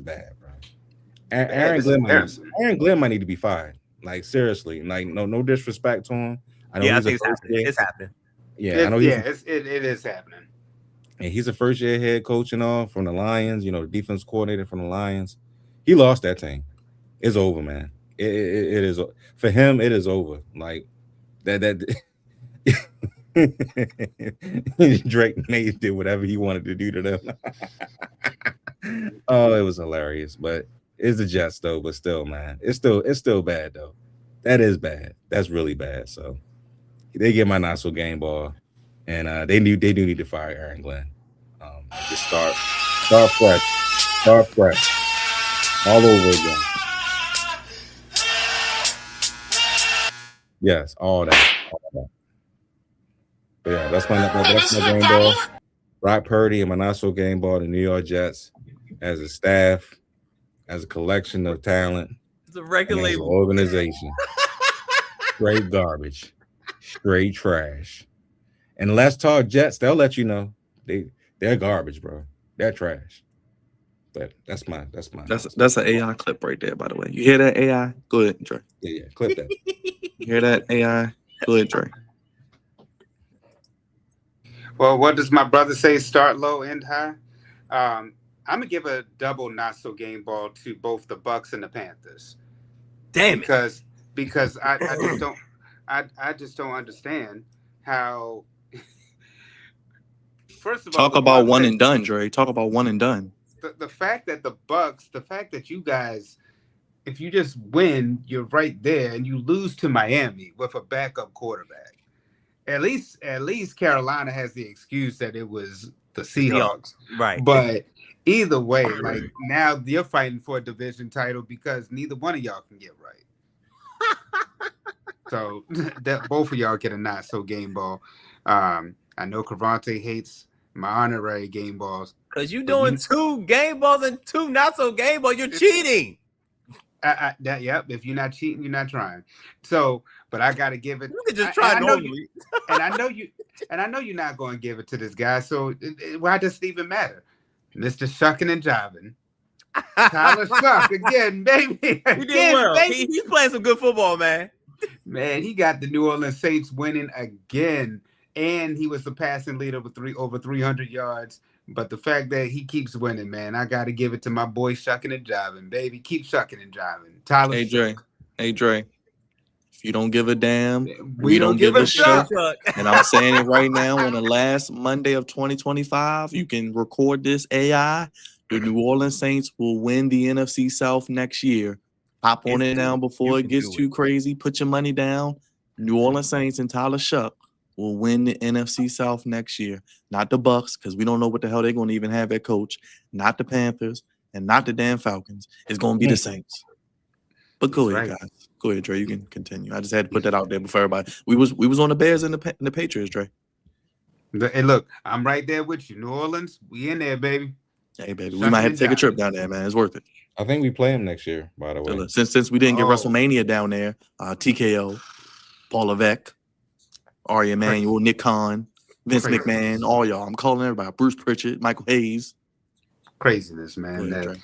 bad, bro. Aaron Glenn might need to be fired. Like seriously, like no disrespect to him. I know I think it's happening. Yeah, I know. It is happening. And he's a first-year head coach and all from the Lions. You know, the defense coordinator from the Lions. He lost that team. It's over, man. It is for him. It is over. Like that. Drake Mays did whatever he wanted to do to them. Oh, it was hilarious. But it's the Jets though. But still, man, it's still bad though. That is bad. That's really bad. So they get my not so game ball, and they do need to fire Aaron Glenn. Just start fresh, all over again. Yes, all that. But yeah, that's my game ball. Brock Purdy and my not so game ball. The New York Jets, as a staff, as a collection of talent, it's a regular organization. Straight garbage, straight trash. And let's talk Jets. They'll let you know they're garbage, bro. They're trash. But that's an AI clip right there, by the way. You hear that AI? Go ahead, Dre. Yeah, clip that. You hear that AI? Go ahead, Dre. Well, what does my brother say? Start low, end high. I'm gonna give a double not so game ball to both the Bucks and the Panthers. Damn, because I just don't understand how. First of all, Talk the about Bucks one had- and done, Dre. Talk about one and done. the fact that the fact that you guys, if you just win, you're right there, and you lose to Miami with a backup quarterback. At least Carolina has the excuse that it was the Seahawks. Right. But either way, like now you're fighting for a division title because neither one of y'all can get right. So that both of y'all get a not so game ball. I know Cavante hates my honorary game balls. Because you're doing 2 game balls and 2 not so game balls. You're cheating. Yep. If you're not cheating, you're not trying. So, but I gotta give it. You can just try normally. And I know you're not going to give it to this guy. So why does it even matter? Mr. Shucking and Jiving. Tyler Shuck again, baby. He did well. He's playing some good football, man. Man, he got the New Orleans Saints winning again, and he was the passing leader with over 300 yards. But the fact that he keeps winning, man, I got to give it to my boy Shucking and Jiving, baby. Keep shucking and jiving. Tyler Hey, Shuck. Dre. Hey, Dre. If you don't give a damn, We don't give a shit. shuck. And I'm saying it right now on the last Monday of 2025. You can record this AI. The New Orleans Saints will win the NFC South next year. Hop on it now before it gets too crazy. Put your money down. New Orleans Saints and Tyler Shuck will win the NFC South next year. Not the Bucks, because we don't know what the hell they're going to even have at coach. Not the Panthers and not the damn Falcons. It's going to be the Saints. But go ahead, guys. Go ahead, Dre. You can continue. I just had to put that out there before everybody. We was on the Bears and the Patriots, Dre. Hey, look, I'm right there with you. New Orleans, we in there, baby. Hey, baby, we might have to take a trip down there, man. It's worth it. I think we play him next year, by the way. Since we didn't get WrestleMania down there, TKO, Paul Levesque, Ari Emanuel, Nick Khan, Vince McMahon, all y'all. I'm calling everybody. Bruce Pritchard, Michael Hayes. Crazy,ness, man.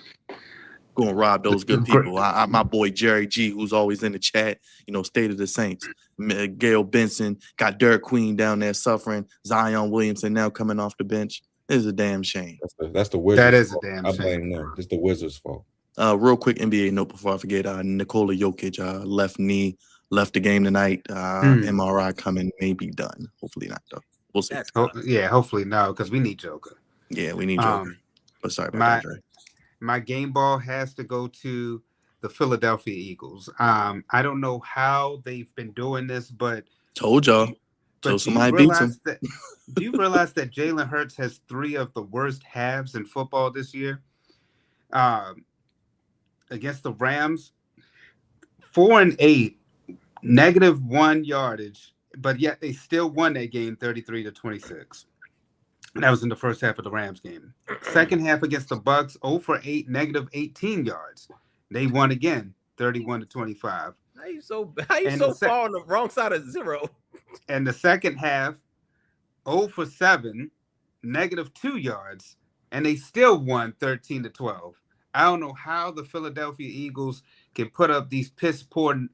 Going to rob those good people. My boy Jerry G, who's always in the chat, State of the Saints. Gail Benson, got Derek Queen down there suffering. Zion Williamson now coming off the bench. This is a damn shame. That's the Wizards' That is fault. a damn I shame. blame them. It's the Wizards' fault. Real quick NBA note before I forget. Nikola Jokic, left knee, left the game tonight. MRI coming, may be done. Hopefully not, though. We'll see. Hopefully no, because we need Joker. Yeah, we need Joker. But sorry about that, Dre. My game ball has to go to the Philadelphia Eagles. I don't know how they've been doing this, but told y'all. So somebody beats them. Do you realize that Jalen Hurts has 3 of the worst halves in football this year? Against the Rams, 4-8, -1 yardage, but yet they still won that game 33-26. That was in the first half of the Rams game. Second half against the Bucks, 0-8, -18 yards. They won again, 31-25. How you so far on the wrong side of zero? And the second half, 0-7, -2 yards, and they still won 13-12. I don't know how the Philadelphia Eagles can put up these piss poor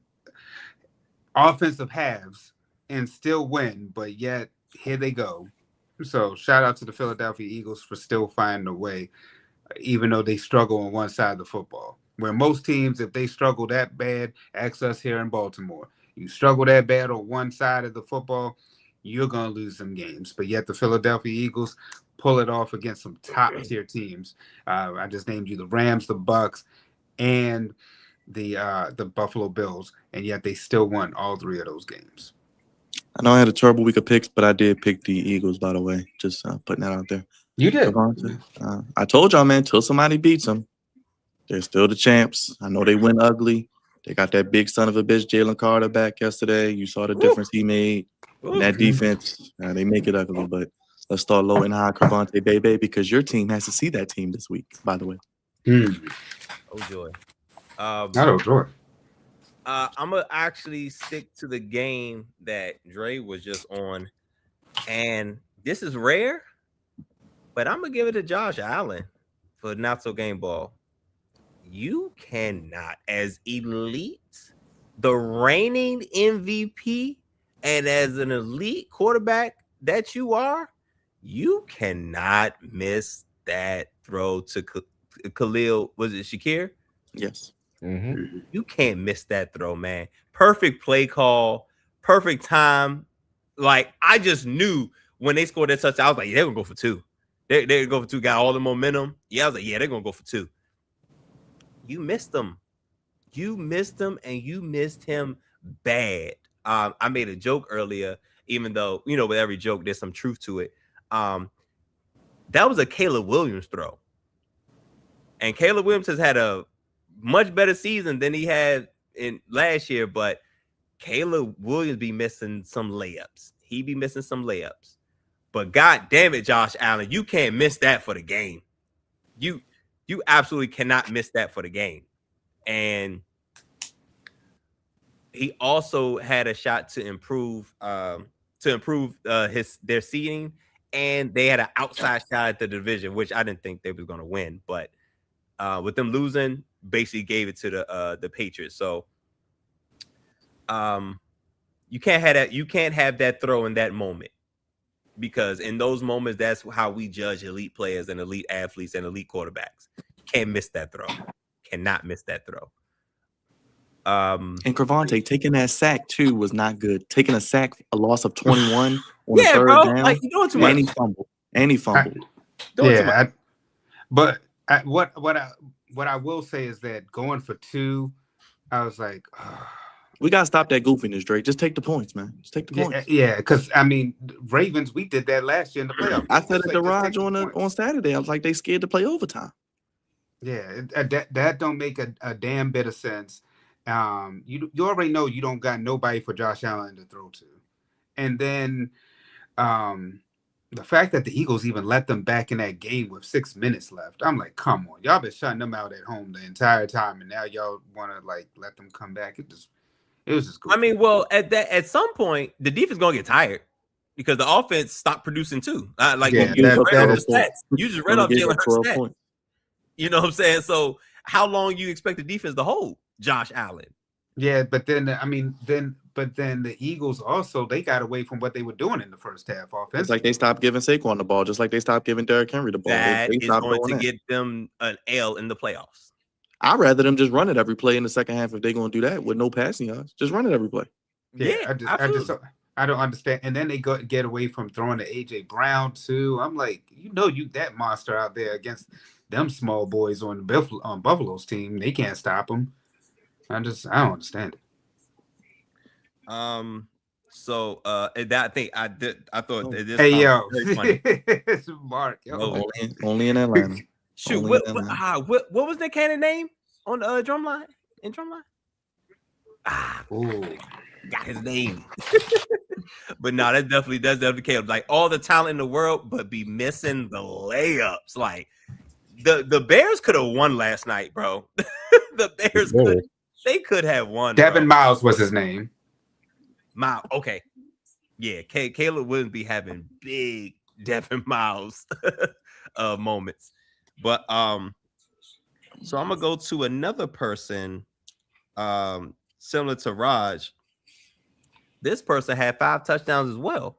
offensive halves and still win, but yet here they go. So shout out to the Philadelphia Eagles for still finding a way, even though they struggle on one side of the football. Where most teams, if they struggle that bad, ask us here in Baltimore. You struggle that bad on one side of the football, you're going to lose some games. But yet the Philadelphia Eagles pull it off against some top-tier teams. I just named you the Rams, the Bucks, and the Buffalo Bills, and yet they still won all 3 of those games. I know I had a terrible week of picks, but I did pick the Eagles, by the way. Just putting that out there. You did. I told y'all, man, till somebody beats them, they're still the champs. I know they went ugly. They got that big son of a bitch, Jalen Carter, back yesterday. You saw the difference he made. And that defense, they make it ugly. But let's start low and high, Cavante Bebe, because your team has to see that team this week, by the way. Oh, joy. Joy. I'm going to actually stick to the game that Dre was just on. And this is rare, but I'm going to give it to Josh Allen for not so game ball. You cannot, as elite, the reigning MVP, and as an elite quarterback that you are, you cannot miss that throw to Khalil. Was it Shakir? Yes. You can't miss that throw, man. Perfect play call, perfect time Like, I just knew when they scored that touchdown, I was like, yeah, they're gonna go for 2. They're gonna go for 2. Got all the momentum. Yeah, I was like, yeah, they're gonna go for 2. You missed them. You missed him, and you missed him bad. I made a joke earlier, even though, with every joke, there's some truth to it. That was a Caleb Williams throw. And Caleb Williams has had a much better season than he had in last year, but Caleb Williams be missing some layups. He be missing some layups. But God damn it, Josh Allen, you can't miss that for the game. You absolutely cannot miss that for the game. And he also had a shot to improve their seeding, and they had an outside shot at the division, which I didn't think they was going to win, but with them losing, basically gave it to the Patriots. So you can't have that. You can't have that throw in that moment, because in those moments, that's how we judge elite players and elite athletes and elite quarterbacks. You can't miss that throw. Cannot miss that throw. And Cravante taking that sack too was not good. Taking a sack, a loss of 21 on the third down. Like, you doing too much. And he fumbled. What I will say is that going for 2, I was like, we gotta stop that goofiness, Drake. Just take the points, man. Just take the points. Yeah, because I mean, Ravens, we did that last year in the playoffs. I said at the Raj on Saturday, I was like, they scared to play overtime. Yeah, that don't make a damn bit of sense. You already know you don't got nobody for Josh Allen to throw to, and then the fact that the Eagles even let them back in that game with 6 minutes left, I'm like, come on, y'all been shutting them out at home the entire time, and now y'all want to like let them come back. It was just goofy. I mean, well, at some point, the defense gonna get tired because the offense stopped producing too. You just read off Jalen Hurts' stats. You know what I'm saying? So how long you expect the defense to hold Josh Allen? Yeah, but then the Eagles also, they got away from what they were doing in the first half offense. It's like they stopped giving Saquon the ball, just like they stopped giving Derrick Henry the ball. That is going to get them an L in the playoffs. I'd rather them just run it every play in the second half if they're going to do that with no passing yards. Just run it every play. Yeah, I don't understand. And then they get away from throwing to AJ Brown too. I'm like, you that monster out there against them small boys on Buffalo's team. They can't stop them. I don't understand it. So that thing I thought this hey yo, very funny. It's Mark. Yo. Only in Atlanta. Shoot, what was the cannon name on the drumline? In drumline? Got his name. But no, that's definitely Caleb. Like, all the talent in the world, but be missing the layups. Like, the Bears could have won last night, bro. The Bears could have won. Devin Miles was his name. Miles, okay. Yeah, Caleb wouldn't be having big Devin Miles moments. But so I'm gonna go to another person similar to Raj. This person had 5 touchdowns as well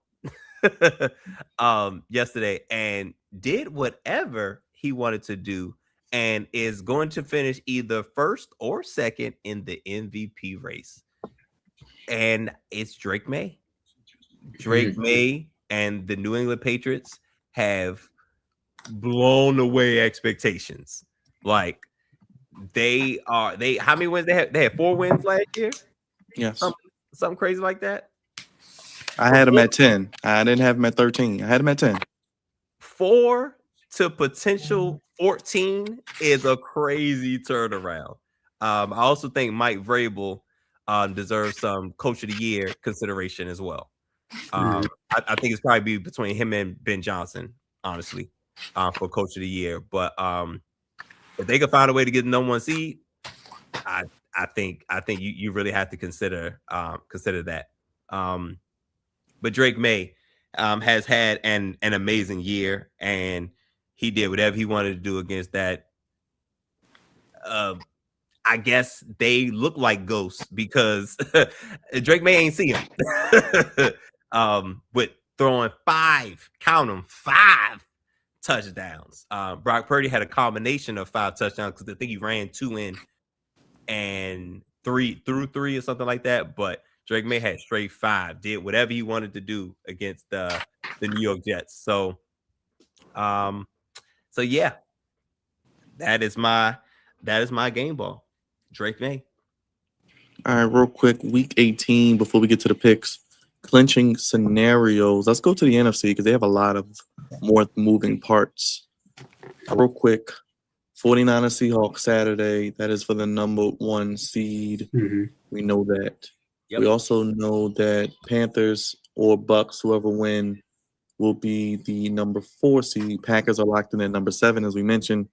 yesterday, and did whatever he wanted to do, and is going to finish either first or second in the MVP race. And it's Drake May. Drake May and the New England Patriots have blown away expectations. Like, how many wins they had? They had 4 wins last year. Yes. Something crazy like that. I had him at 10. I didn't have him at 13. I had him at 10. 4 to potential 14 is a crazy turnaround. I also think Mike Vrabel deserves some Coach of the Year consideration as well. I think it's probably between him and Ben Johnson, honestly, for Coach of the Year. But if they could find a way to get the number 1 seed, I think you really have to consider that. But Drake May has had an amazing year, and he did whatever he wanted to do against that. I guess they look like ghosts because Drake May ain't see him. With throwing 5 touchdowns. Brock Purdy had a combination of 5 touchdowns because I think he ran 2 in and 3 or something like that. But Drake May had straight 5, did whatever he wanted to do against the New York Jets. So yeah, that is my game ball. Drake May. All right, real quick, week 18, before we get to the picks, clinching scenarios. Let's go to the NFC because they have a lot of more moving parts. Real quick, 49ers Seahawks Saturday. That is for the number 1 seed. Mhm. We know that. Yep. We also know that Panthers or Bucks, whoever win, will be the number 4 seed. Packers are locked in at number 7, as we mentioned.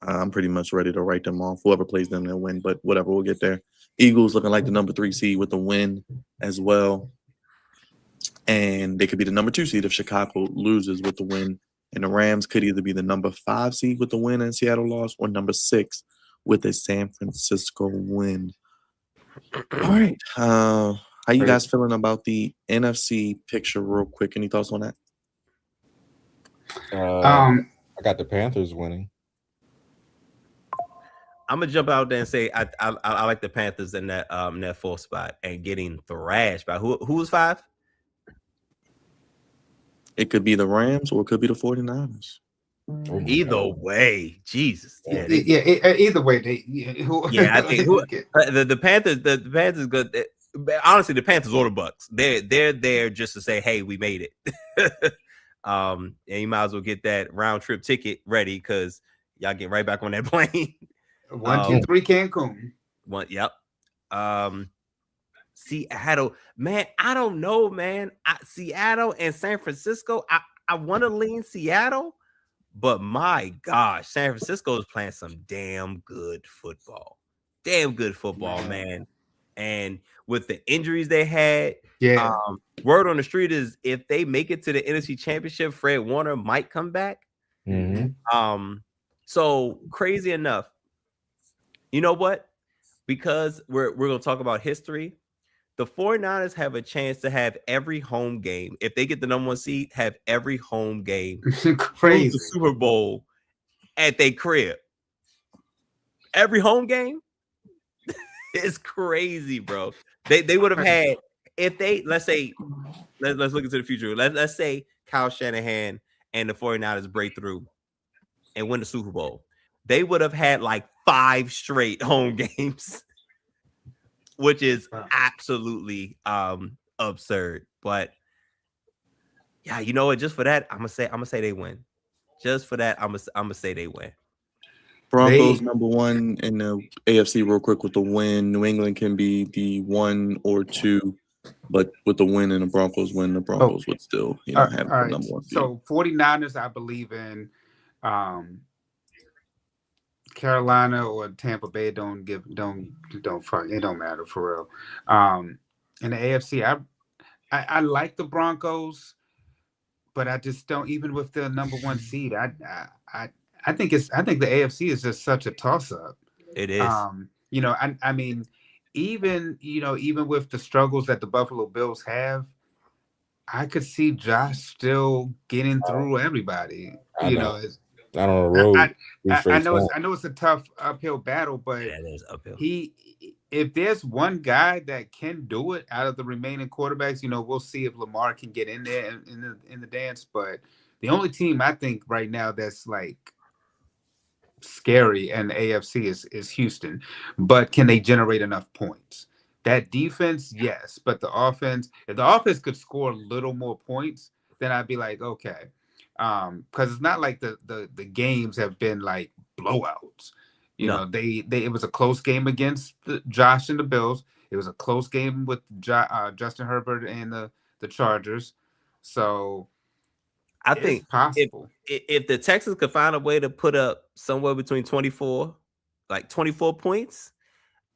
I'm pretty much ready to write them off. Whoever plays them, they'll win, but whatever, we'll get there. Eagles looking like the number 3 seed with the win as well. And they could be the number 2 seed if Chicago loses with the win. And the Rams could either be the number 5 seed with the win and Seattle loss, or number 6 with a San Francisco win. All right. How you guys feeling about the NFC picture real quick? Any thoughts on that? I got the Panthers winning. I'm gonna jump out there and say I like the Panthers in that 4th spot and getting thrashed by who was 5? It could be the Rams or it could be the 49ers. Oh Either way, Jesus. Yeah, either way, I think the Panthers. The Panthers good. Honestly, the Panthers or the Bucks. They're there just to say, "Hey, we made it." And you might as well get that round trip ticket ready because y'all get right back on that plane. 1, 2, 3, Cancun. Yep. Seattle, man. I don't know, man. Seattle and San Francisco. I want to lean Seattle. But my gosh, San Francisco is playing some damn good football. Man. And with the injuries they had, word on the street is if they make it to the NFC Championship, Fred Warner might come back. Mm-hmm. So crazy enough, you know what? Because we're going to talk about history. The 49ers have a chance to have every home game. If they get the number 1 seed, have every home game. Crazy. The Super Bowl at their crib. Every home game? It's crazy, bro. They would have had, if they, let's say, let's look into the future. Let's say Kyle Shanahan and the 49ers break through and win the Super Bowl. They would have had like 5 straight home games. Which is absolutely absurd. But yeah, you know what? Just for that, I'm gonna say they win. Just for that, I'm gonna say they win. Broncos number 1 in the AFC real quick with the win. New England can be the 1 or 2, but with the win and the Broncos win, the Broncos would still have the number 1 seed. So 49ers, I believe in. Carolina or Tampa Bay don't fuck. It don't matter for real. In the AFC, I like the Broncos, but I just don't. Even with the number 1 seed, I think the AFC is just such a toss up. It is. I mean, even with the struggles that the Buffalo Bills have, I could see Josh still getting through everybody. Not on the road. I know it's a tough uphill battle, but it is uphill. If there's one guy that can do it out of the remaining quarterbacks, we'll see if Lamar can get in there in the dance. But the only team I think right now that's like scary in the AFC is Houston. But can they generate enough points? That defense, yes, but the offense, if the offense could score a little more points, then I'd be like, okay. Because it's not like the games have been like blowouts. It was a close game against Josh and the Bills. It was a close game with Justin Herbert and the Chargers. So I think it's possible if the Texans could find a way to put up somewhere between 24 points,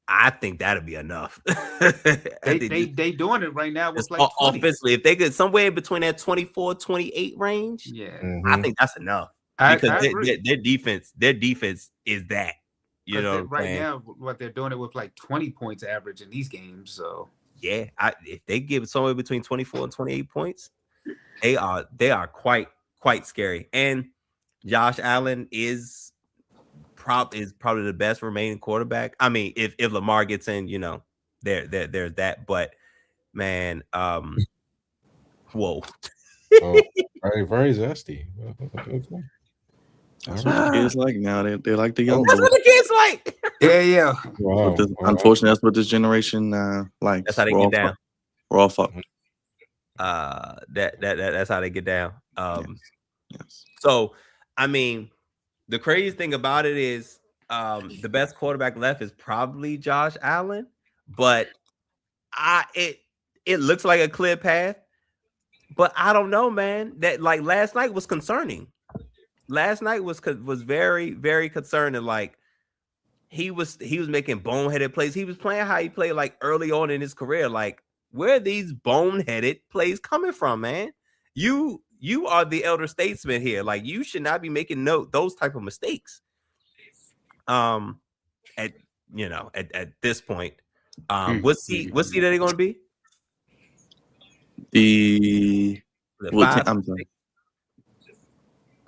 I think that'd be enough. They doing it right now with like offensively. If they could somewhere between that 24-28 range, I think that's enough. Because their defense is that. Right now, what they're doing it with like 20 points average in these games. So yeah, if they give somewhere between 24 and 28 points, they are quite scary. And Josh Allen is probably the best remaining quarterback. I mean, if Lamar gets in, there's that. But man. Whoa. Oh, very, very zesty. Okay. That's what the kids like now. They like the young That's boy. what the kids like. Yeah. Wow. Unfortunately, that's what this generation likes. That's how they get down. We're all fucked. That's how they get down. Yes. So, I mean, the craziest thing about it is the best quarterback left is probably Josh Allen, but it looks like a clear path. But I don't know, man. That like last night was concerning. Last night was very, very concerning. Like he was making boneheaded plays. He was playing how he played like early on in his career. Like, where are these boneheaded plays coming from, man? You are the elder statesman here. Like, you should not be making those type of mistakes. At this point, what seed are they going to be? I'm sorry.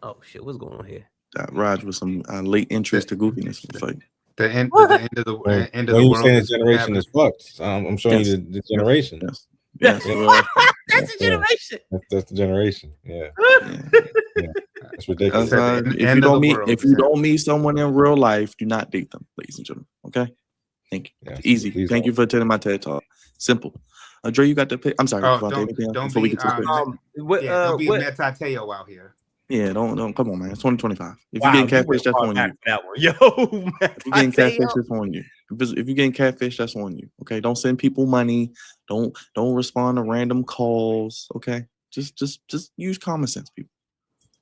Oh shit, what's going on here? Raj with some late interest to goofiness. Like The end of the end of the world. Saying the generation is fucked. I'm showing you the generation. Yes. That's the generation. That's the generation. Yeah. That's ridiculous. If you don't meet someone in real life, do not date them, ladies and gentlemen. Okay. Thank you. Yes, Easy. Thank you for attending my TED Talk. Simple. Dre, you got the pick. I'm sorry. Don't be Metateo out here. Yeah, don't come on, man. It's 2025. If you're getting catfish, that's on you. That one. Yo, if you're getting catfish, that's on you. If you're getting catfish, that's on you. Okay, don't send people money. Don't respond to random calls. Okay, just use common sense, people.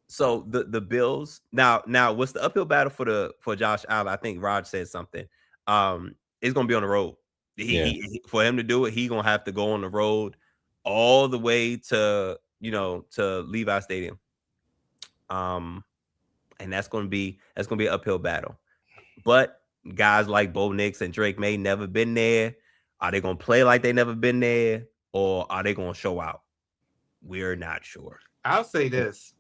So the Bills now what's the uphill battle for Josh Allen? I think Raj said something. It's gonna be on the road. He for him to do it, he's gonna have to go on the road all the way to Levi Stadium. And that's gonna be an uphill battle. But guys like Bo Nix and Drake May never been there. Are they gonna play like they never been there, or are they gonna show out? We're not sure. I'll say this,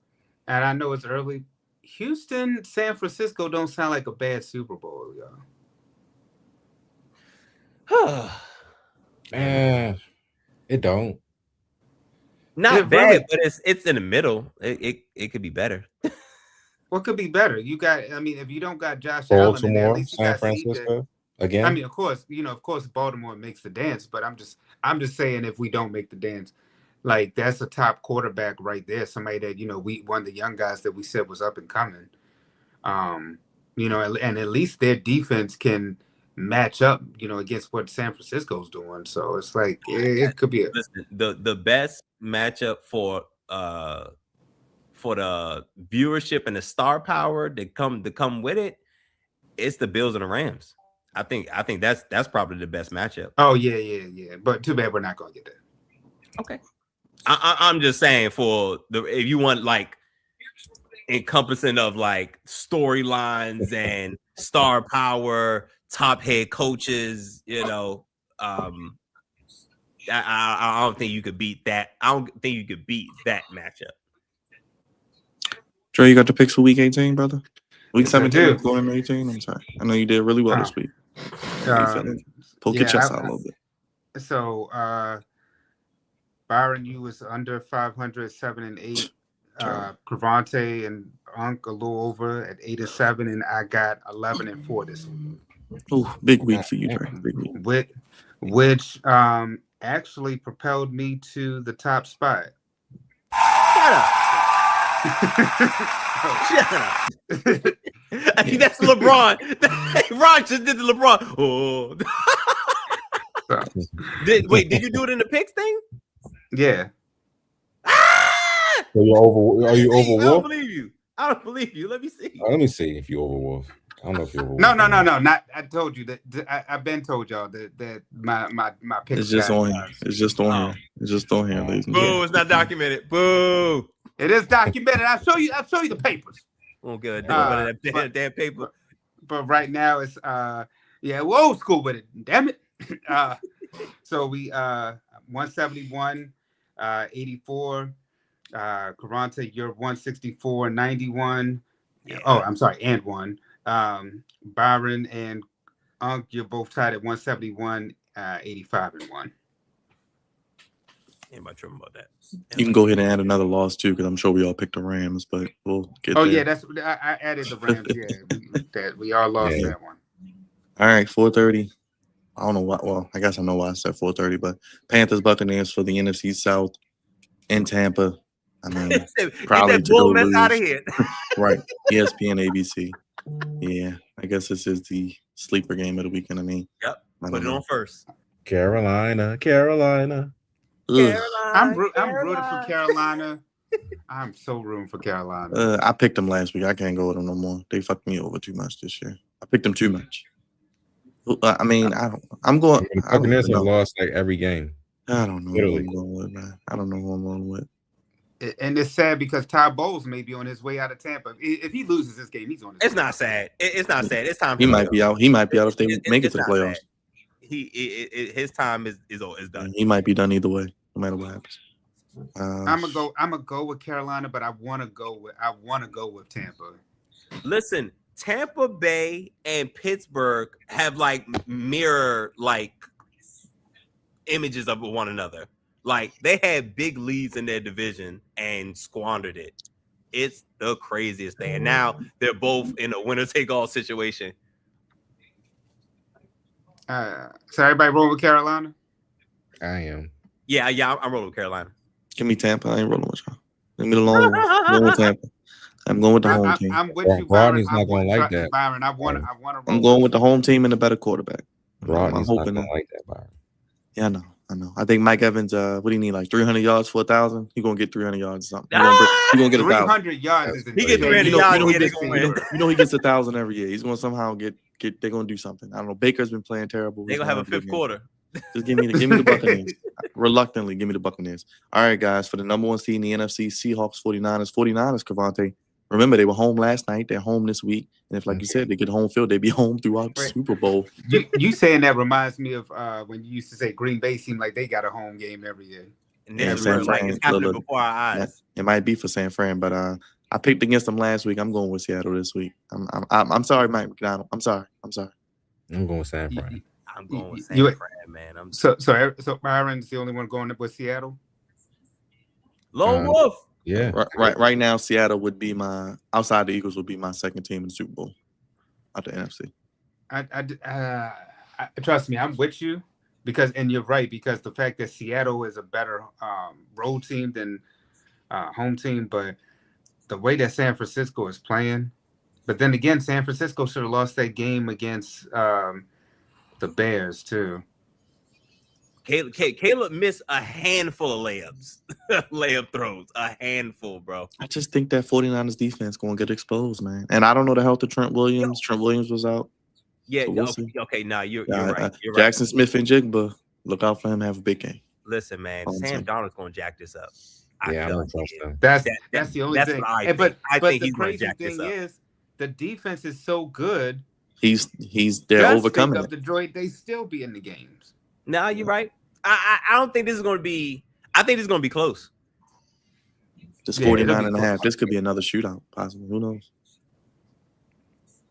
and I know it's early. Houston, San Francisco don't sound like a bad Super Bowl, y'all. It don't. Not bad, but it's in the middle. It could be better. What could be better? You got, I mean, if you don't got Josh Baltimore, Allen in there, at least you San got Francisco CJ. again. I mean, of course, Baltimore makes the dance, but I'm just saying if we don't make the dance, like that's a top quarterback right there. Somebody that one of the young guys that we said was up and coming. And at least their defense can match up, against what San Francisco's doing. So it's like it could be the best matchup for the viewership and the star power that come with it. It's the Bills and the Rams. I think that's probably the best matchup. Oh yeah. But too bad we're not gonna get that. Okay. I'm just saying if you want like encompassing of like storylines and star power, top head coaches, I don't think you could beat that. I don't think you could beat that matchup. Dre, you got the picks for week 18, brother? Week 17 do. going to 18. I'm sorry. I know you did really well this week. Poke your chest out a little bit. So Byron, you was under 500, 7-8. Cravante and Unc a little over at 8-7, and I got 11-4 this week. Oh, big week for you, Dre. Big week. Which actually propelled me to the top spot. Shut up. Shut up. That's LeBron. Ron just did the LeBron. Oh. Did you do it in the picks thing? Yeah. Are you over? Are you over? I don't believe you. Let me see. Let me see if you over Wolf. I don't know if you're over. No. Not. I told you that. I've been told y'all that my pick. It's just on here. It's just on here. It's just on here, ladies and gentlemen. Boo! It's not documented. Boo! It is documented. I'll show you the papers. Oh, good. Damn paper. But right now it's we're old school with it. Damn it. So we 171, 84. Carante, you're 164.91. Oh, I'm sorry, and 1. Byron and Unc, you're both tied at 171, 85 and 1. Anybody tripping about that? You can go ahead and add another loss too, because I'm sure we all picked the Rams, but we'll get there. Yeah, I added the Rams. Yeah, we all lost that one. All right, 4:30. I don't know why. Well, I guess I know why I said 4:30, but Panthers Buccaneers for the NFC South in Tampa. I mean, probably get that bull mess out of here. Right, ESPN, ABC. Yeah, I guess this is the sleeper game of the weekend. I mean, yep. Put it on first. Carolina. I'm rooting for Carolina. I'm so rooting for Carolina. I picked them last week. I can't go with them no more. They fucked me over too much this year. I picked them too much. I mean, I don't. I'm going. The Buccaneers have lost like every game. I don't know who I'm going with, man. I don't know who I'm going with. And it's sad because Ty Bowles may be on his way out of Tampa. If he loses this game, he's on his way. It's not sad. It's not sad. It's time. He might be out. He might be out if they make it to the playoffs. His time is done. He might be done either way, no matter what happens. I'm gonna go with Carolina, but I want to go with Tampa. Listen, Tampa Bay and Pittsburgh have like mirror like images of one another. Like they had big leads in their division and squandered it. It's the craziest thing. And now they're both in a winner-take-all situation. So everybody roll with Carolina? I am. Yeah, I'm rolling with Carolina. Give me Tampa. I ain't rolling with y'all. Give me the long one. I'm going with Tampa. I'm going with the home team. I'm with you, Byron. Rodney's not going to like that. Byron, I want to. I'm going with the home team and a better quarterback. Rodney's not going to like that, Byron. Yeah, I know. I think Mike Evans, what do you need, like 300 yards for 1,000? He's going to get 300 yards or something. He's going to get 1,000. 300 yards. He gets 300 yards. You know he gets 1,000 every year. He's going to somehow get. They're going to do something. I don't know. Baker's been playing terrible. They're going to have a fifth quarter. Just give me the Buccaneers. Reluctantly, give me the Buccaneers. All right, guys, for the number one seed in the NFC, Seahawks, 49ers. 49ers, Cavante. Remember, they were home last night. They're home this week. And if, like you said, they get home field, they'd be home throughout the Super Bowl. You saying that reminds me of when you used to say Green Bay seemed like they got a home game every year. And this is like it's happening before our eyes. It might be for San Fran, but I picked against them last week. I'm going with Seattle this week. I'm sorry, Mike McDonald. I'm sorry. I'm going with San Fran. I'm going with San Fran, man. So Byron's the only one going with Seattle? Lone Wolf. Yeah. Right now, Seattle would be outside the Eagles would be my second team in the Super Bowl out the NFC. I trust me, I'm with you and you're right, because the fact that Seattle is a better road team than home team, but the way that San Francisco is playing, but then again, San Francisco should have lost that game against the Bears too. Caleb missed a handful of layup throws, a handful, bro. I just think that 49ers defense going to get exposed, man. And I don't know the health of Trent Williams. Trent Williams was out. Yeah, so okay, now you're right. You're Jackson right. Smith and Jigba, look out for him to have a big game. Listen, man, Sam Darnold's going to jack this up. I don't trust him. That's the only thing. I think the crazy thing is, the defense is so good. They're overcoming it. The Detroit, they still be in the games. No, you're right. I don't think this is going to be. I think this is going to be close. Just 49.5. This could be another shootout, possibly. Who knows?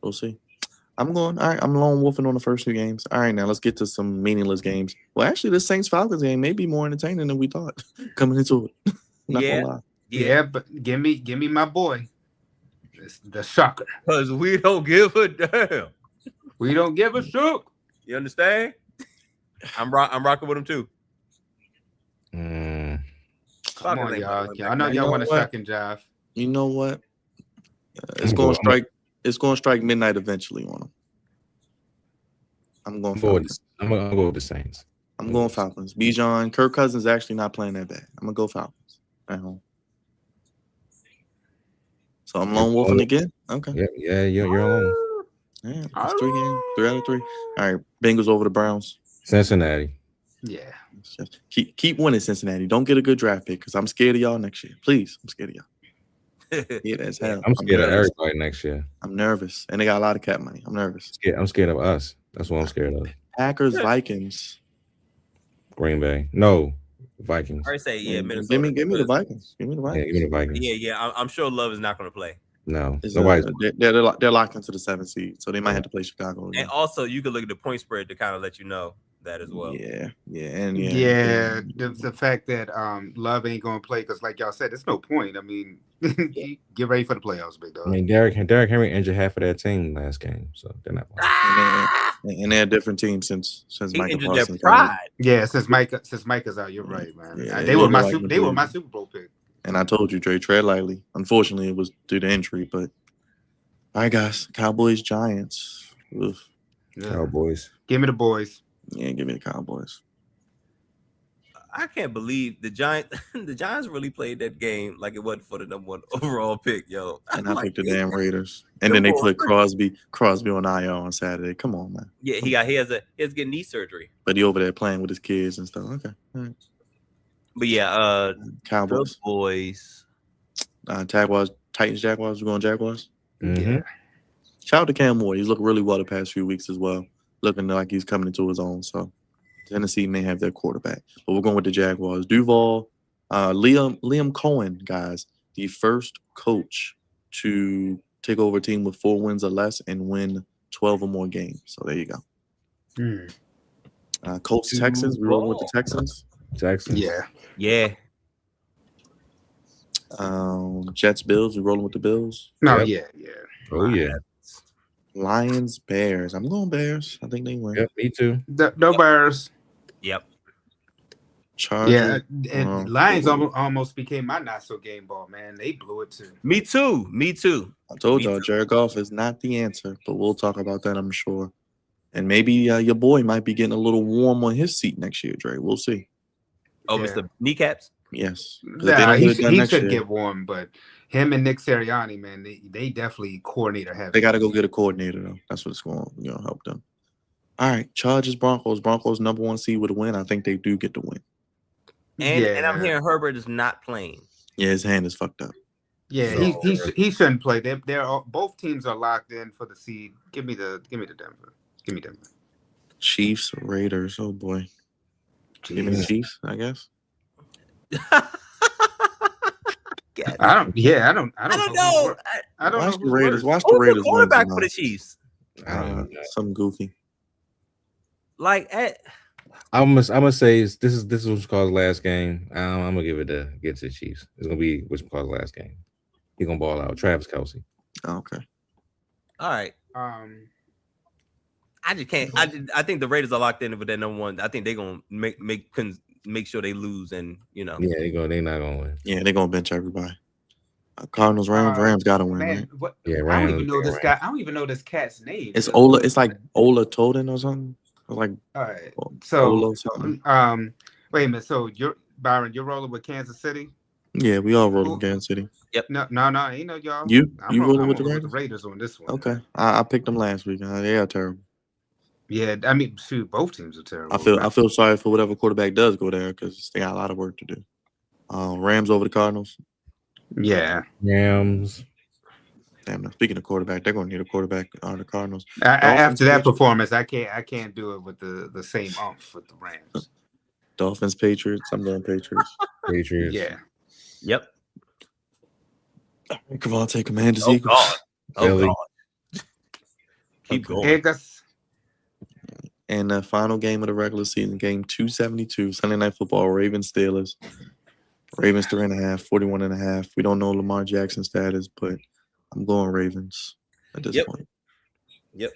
We'll see. I'm going. All right, I'm lone wolfing on the first two games. All right, now let's get to some meaningless games. Well, actually, this Saints-Falcons game may be more entertaining than we thought coming into it. Not gonna lie. Yeah, but give me my boy, the sucker. Because we don't give a damn. We don't give a shook. You understand? I'm rocking with him too. Come on, y'all. I know y'all want a second jive. You know what? It's going to strike midnight eventually on them. I'm going Falcons. I'm going to go with the Saints. I'm going Falcons. Bijan, Kirk Cousins actually not playing that bad. I'm going to go Falcons at home. So I'm lone wolfing again? Okay. Yeah, you're alone. Yeah, it's 3 games. 3 out of 3. All right, Bengals over the Browns. Cincinnati. Yeah. Keep winning, Cincinnati. Don't get a good draft pick because I'm scared of y'all next year. Please, I'm scared of y'all. Yeah, that's hell. I'm scared of everybody next year. I'm nervous. And they got a lot of cap money. I'm nervous. I'm scared of us. That's what I'm scared of. Packers, Vikings. Green Bay. No, Vikings. I say, yeah, Minnesota. Give me the Vikings. Give me the Vikings. Yeah, give me the Vikings. Yeah. I'm sure Love is not going to play. No. They're locked into the 7th seed, so they might have to play Chicago again. And also, you could look at the point spread to kind of let you know that as well. Yeah. The fact that Love ain't gonna play because, like y'all said, there's no point. I mean, get ready for the playoffs, big dog. I mean, Derrick Henry injured half of that team last game, so they're not playing. And they're a different team since He Micah injured their Parsons. pride. Yeah, since Micah's out, you're right, man. Yeah, they were my like Super Bowl pick. And I told you, Dre, tread lightly. Unfortunately, it was due to injury, but all right, guys, Cowboys, Giants. Oof. Yeah. Cowboys. Give me the boys. Yeah, give me the Cowboys. I can't believe the Giants really played that game like it wasn't for the #1 overall pick, yo. And I picked the damn Raiders. And then they put Crosby on IR on Saturday. Come on, man. Yeah, he has getting knee surgery. But he over there playing with his kids and stuff. Okay. All right. But yeah, Cowboys. Boys. Jaguars, Titans, Jaguars. We're going Jaguars. Mm-hmm. Yeah. Shout out to Cam Moore. He's looking really well the past few weeks as well. Looking like he's coming into his own. So Tennessee may have their quarterback. But we're going with the Jaguars. Duval, Liam Cohen, guys, the first coach to take over a team with 4 wins or less and win 12 or more games. So there you go. Colts, Texans. We rolling with the Texans. Texans. Yeah. Jets, Bills. We rolling with the Bills. No, Yep. yeah. Oh, yeah. Lions, Bears. I'm going Bears. I think they win. Yep, me too. No Bears. Yep. Chargers. Yeah, and Lions almost became my not so game ball, man. They blew it too. Me too. I told y'all, Jared Goff is not the answer, but we'll talk about that, I'm sure. And maybe your boy might be getting a little warm on his seat next year, Dre. We'll see. Oh, Yeah. Mr. Kneecaps? Yes. Nah, he should get warm, but him and Nick Sirianni, man, they definitely coordinator heavy. They got to go get a coordinator, though. That's what's going to help them. All right, Chargers, Broncos. Broncos number 1 seed with a win. I think they do get the win. And I'm hearing Herbert is not playing. Yeah, his hand is fucked up. Yeah, he shouldn't play. They're all, both teams are locked in for the seed. Give me the Denver. Give me Denver. Chiefs, Raiders. Oh boy. Give me the Chiefs, I guess. I don't know. Watch the Raiders. Watch the Who's Raiders. the quarterback for the Chiefs? Something goofy. Like I'm gonna say this is what's called last game. I'm gonna give it to the Chiefs. It's gonna be what's called last game. He's gonna ball out. Travis Kelce. Okay. All right. I just can't. I think the Raiders are locked in with that #1. I think they're gonna make sure they lose, and Yeah, they're not gonna win. Yeah, they're gonna bench everybody. Cardinals, Rams got to win, man, right? what, Yeah, I don't Rams, even know this Rams. guy. I don't even know this cat's name. It's Ola. It's like Ola Toden or something. Or like All right. Ola So, something. wait a minute. So Byron, you're rolling with Kansas City? Yeah, we all rolling Kansas City. No, ain't no y'all. You I'm rolling with the rolling Raiders? Raiders on this one. Okay, I picked them last week. They are terrible. Yeah, I mean, shoot, both teams are terrible. I feel sorry for whatever quarterback does go there because they got a lot of work to do. Rams over the Cardinals. Yeah. Rams. Damn. Speaking of quarterback, they're going to need a quarterback on the Cardinals. After that performance, I can't do it with the same umph with the Rams. Dolphins, Patriots. I'm going Patriots. Patriots. Yeah. Yep. Cavante, Commanders, Oh Eagles. God. Oh Philly. God. Keep going. Vegas. And the final game of the regular season, game 272, Sunday Night Football, Ravens, Steelers. Ravens 3.5, 41.5. We don't know Lamar Jackson's status, but I'm going Ravens at this point. Yep.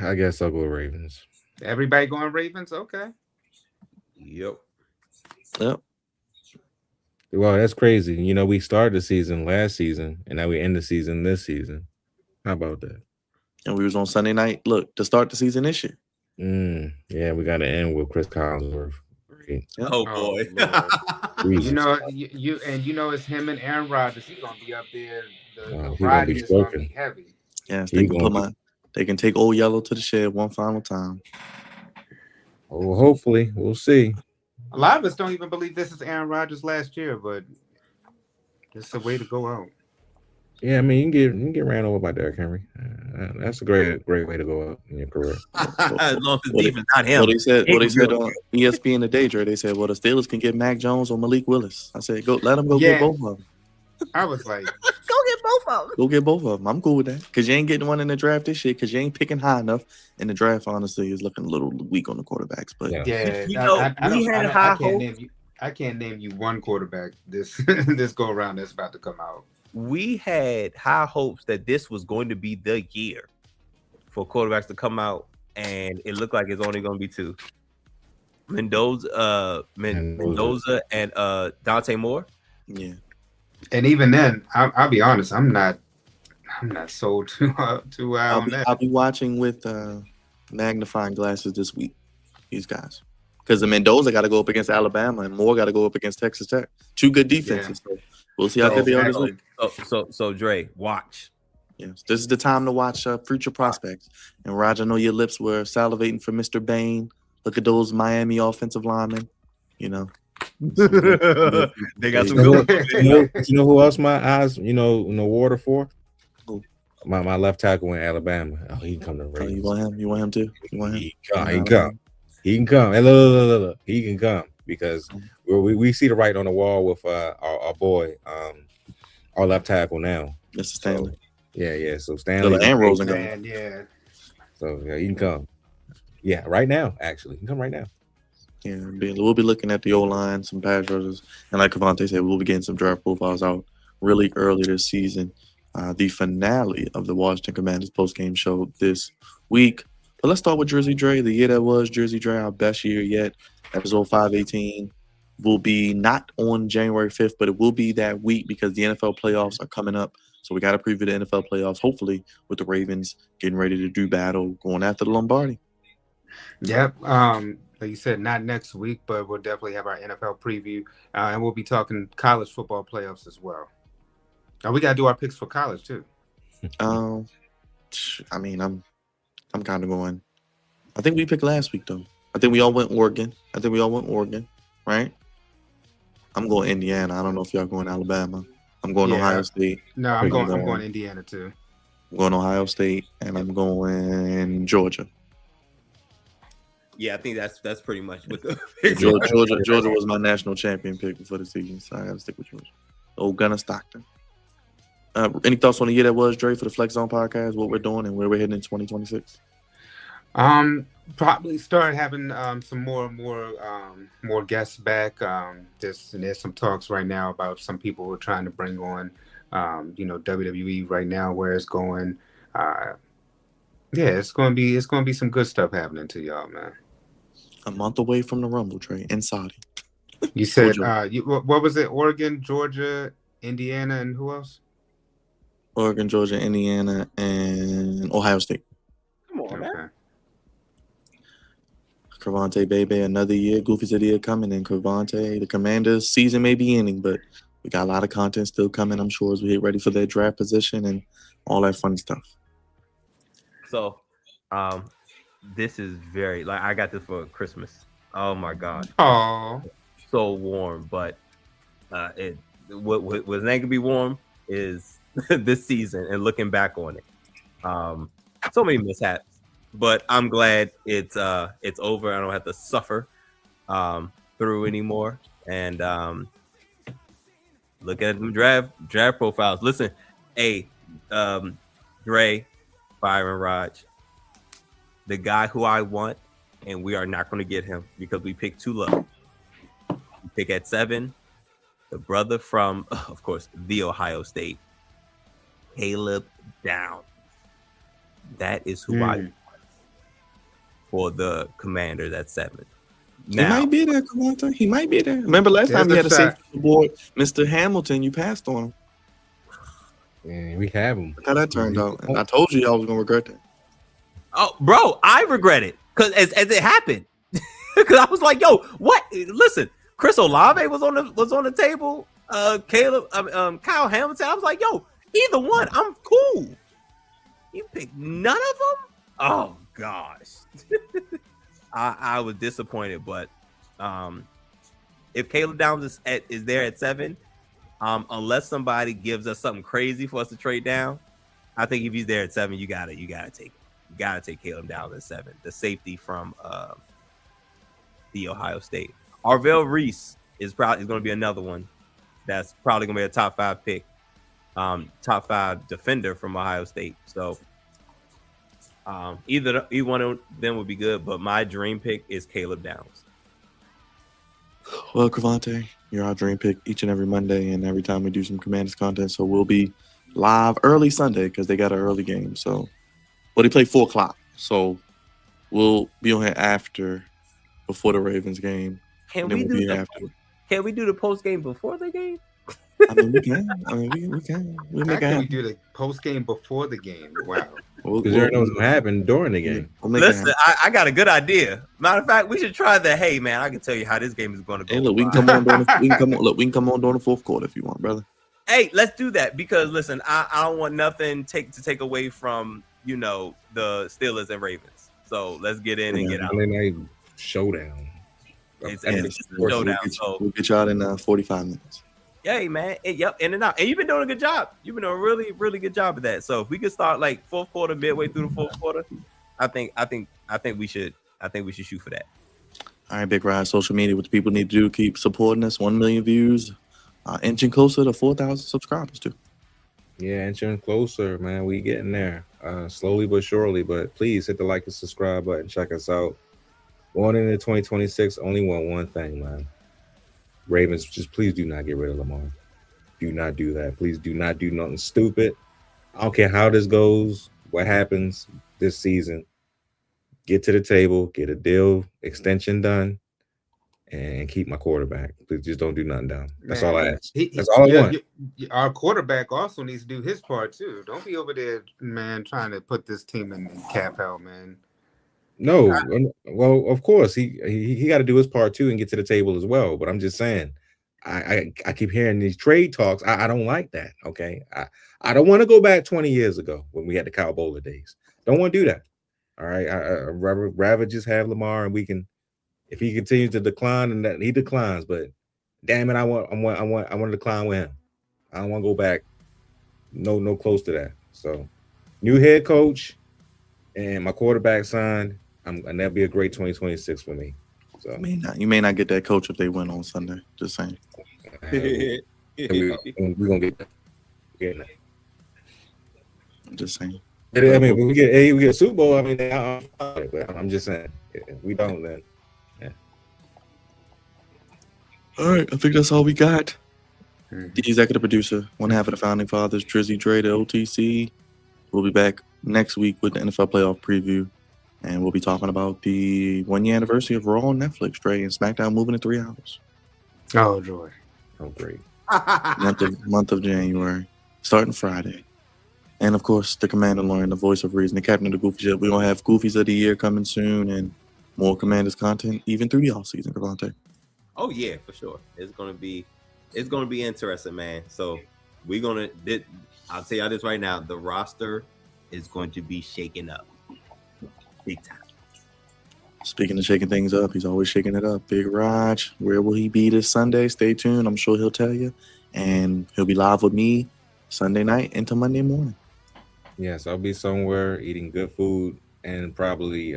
I guess I'll go Ravens. Everybody going Ravens? Okay. Yep. Well, that's crazy. We started the season last season, and now we end the season this season. How about that? And we was on Sunday night. Look, to start the season this year. Yeah, we got to end with Chris Collinsworth. Great. Yep. Oh boy. It's him and Aaron Rodgers. He's gonna be up there. The He riding gonna be is gonna be smoking. heavy. Yes, they can take Old Yellow to the shed one final time. Oh, hopefully, we'll see. A lot of us don't even believe this is Aaron Rodgers last year, but it's a way to go out. Yeah, I mean, you can get ran over by Derrick Henry. That's a great way to go out in your career. As long as defense, not him. What they said on ESPN today, Dre, they said, well, the Steelers can get Mac Jones or Malik Willis. I said, go let them go get both of them. I was like, Go get both of them. Go get both of them. I'm cool with that. Because you ain't getting one in the draft this year because you ain't picking high enough. And the draft, honestly, is looking a little weak on the quarterbacks. But yeah, You know, I can't name you one quarterback this this go around that's about to come out. We had high hopes that this was going to be the year for quarterbacks to come out, and it looked like it's only going to be two. Mendoza and Dante Moore. yeah. And even then, I'll be honest, I'm not sold too high on that. I'll be watching with magnifying glasses this week, these guys. Because the Mendoza got to go up against Alabama and Moore got to go up against Texas Tech. Two good defenses. So we'll see how good they are this week. So Dre, watch. Yes, this is the time to watch future prospects. And Roger, I know your lips were salivating for Mr. Bain. Look at those Miami offensive linemen. You know, they got some good. You know who else my eyes, in the water for? Who? My left tackle in Alabama. Oh, he can come to Ravens. you want him? You want him too? You want him? He can come. He can come. Hey, look. He can come because we see the writing on the wall with our boy, our left tackle now, Mr. Stanley. So, yeah. So Stanley and Rosen. Yeah. So yeah, he can come. Yeah, right now. Actually, he can come right now. Yeah, we'll be looking at the O-line, some pass rushers, and like Cavante said, we'll be getting some draft profiles out really early this season. The finale of the Washington Commanders postgame show this week. But let's start with Jersey Dre. The year that was Jersey Dre, our best year yet. Episode 518 will be not on January 5th, but it will be that week because the NFL playoffs are coming up. So we got to preview the NFL playoffs, hopefully, with the Ravens getting ready to do battle, going after the Lombardi. Yep. Like you said, not next week, but we'll definitely have our NFL preview, and we'll be talking college football playoffs as well. And we gotta do our picks for college too. I mean, I'm kind of going. I think we picked last week though. I think we all went Oregon. Right? I'm going Indiana. I don't know if y'all going Alabama. I'm going Ohio State. No, I'm going Indiana too. I'm going Ohio State, and I'm going Georgia. Yeah, I think that's pretty much what the Georgia was my national champion pick before the season, so I got to stick with Georgia. Old Gunner Stockton. Any thoughts on the year that was, Dre, for the Flex Zone podcast, what we're doing and where we're heading in 2026? Probably start having some more guests back. There's some talks right now about some people who are trying to bring on WWE right now, where it's going. It's gonna be some good stuff happening to y'all, man. A month away from the Rumble, Trey, in Saudi. You said what was it? Oregon, Georgia, Indiana, and who else? Oregon, Georgia, Indiana, and Ohio State. Come on, man. Cavante, baby, another year. Goofy's a year coming, and Cavante, the Commanders' season may be ending, but we got a lot of content still coming, I'm sure, as we get ready for their draft position and all that fun stuff. So, this is very I got this for Christmas. Oh my God! Oh, so warm, but what's not gonna be warm is this season and looking back on it. So many mishaps, but I'm glad it's over. I don't have to suffer through anymore. And look at them draft profiles. Listen, hey, Dre, Byron, Raj, the guy who I want, and we are not going to get him because we picked too low. We pick at 7, the brother from, of course, the Ohio State, Caleb Downs. That is who I want for the Commanders at 7. Now, he might be there, Cavante. He might be there. Remember last time he had a safety board, Mr. Hamilton, you passed on him. Yeah, we have him. Look how that turned out. And I told you y'all was gonna regret that. Oh, bro, I regret it because as it happened, because I was like, "Yo, what? Listen, Chris Olave was on the table. Caleb, Kyle Hamilton. I was like, "Yo, either one, I'm cool." You picked none of them. Oh gosh, I was disappointed. But if Caleb Downs is there at 7. Unless somebody gives us something crazy for us to trade down, I think if he's there at 7, you gotta take it. You gotta take Caleb Downs at 7. The safety from the Ohio State. Arvell Reese is going to be another one that's probably going to be a top 5 pick top 5 defender from Ohio State. So either one of them would be good, but my dream pick is Caleb Downs. Well, Cravante, you're our dream pick each and every Monday and every time we do some Commanders content. So we'll be live early Sunday because they got an early game. So, well, they play 4 o'clock. So we'll be on here before the Ravens game. Can we do the post game before the game? I mean, we can. We can. How can we do the post game before the game? Wow. Because you already know what's going to happen during the game. Listen, I got a good idea. Matter of fact, we should try the. Hey, man, I can tell you how this game is going to go. Hey, look, we can come on. We can come on during the fourth quarter if you want, brother. Hey, let's do that because listen, I don't want nothing to take away from the Steelers and Ravens. So let's get in and get out. Monday night showdown. It's a showdown. We'll get you out in 45 minutes. Hey man, yep, in and out. And you've been doing a good job. You've been doing a really, really good job of that. So if we could start like fourth quarter, midway through the fourth quarter, I think we should shoot for that. All right, Big Ride, social media, what the people need to do, keep supporting us. 1 million views, inching closer to 4,000 subscribers too. Yeah, inching closer, man. We getting there, slowly but surely. But please hit the like and subscribe button. Check us out. Going into 2026, only want one thing, man. Ravens, just please do not get rid of Lamar. Do not do that. Please do not do nothing stupid. I don't care how this goes, what happens this season. Get to the table, get a deal extension done, and keep my quarterback. Please just don't do nothing dumb. That's all I ask. That's all I want. Our quarterback also needs to do his part too. Don't be over there, man, trying to put this team in cap hell, man. No, well, of course he got to do his part too and get to the table as well. But I'm just saying, I keep hearing these trade talks. I don't like that. Okay, I don't want to go back 20 years ago when we had the Kyle Bowler days. Don't want to do that. All right, I rather just have Lamar and we can, if he continues to decline and that he declines, but damn it, I want to decline with him. I don't want to go back. No close to that. So, new head coach and my quarterback signed. And that'll be a great 2026 for me. So you may not get that coach if they win on Sunday. Just saying. We're gonna get that. I'm just saying. I mean, we get a Super Bowl. I mean, I'm just saying, if we don't, then yeah. All right, I think that's all we got. The executive producer, one half of the founding fathers, Drizzy Dre, the OTC. We'll be back next week with the NFL playoff preview. And we'll be talking about the 1-year anniversary of Raw on Netflix, Dre, and SmackDown moving in 3 hours. Oh, joy. Oh, great. month of January, starting Friday. And, of course, the Mandalorian, the voice of reason, the captain of the Goofy Ship. We're going to have Goofies of the Year coming soon and more Commanders content even through the offseason, Cravante. Oh, yeah, for sure. It's going to be interesting, man. So we're going to – I'll tell y'all this right now. The roster is going to be shaken up. Big time. Speaking of shaking things up, he's always shaking it up. Big Raj, where will he be this Sunday? Stay tuned. I'm sure he'll tell you. And he'll be live with me Sunday night into Monday morning. Yes, I'll be somewhere eating good food and probably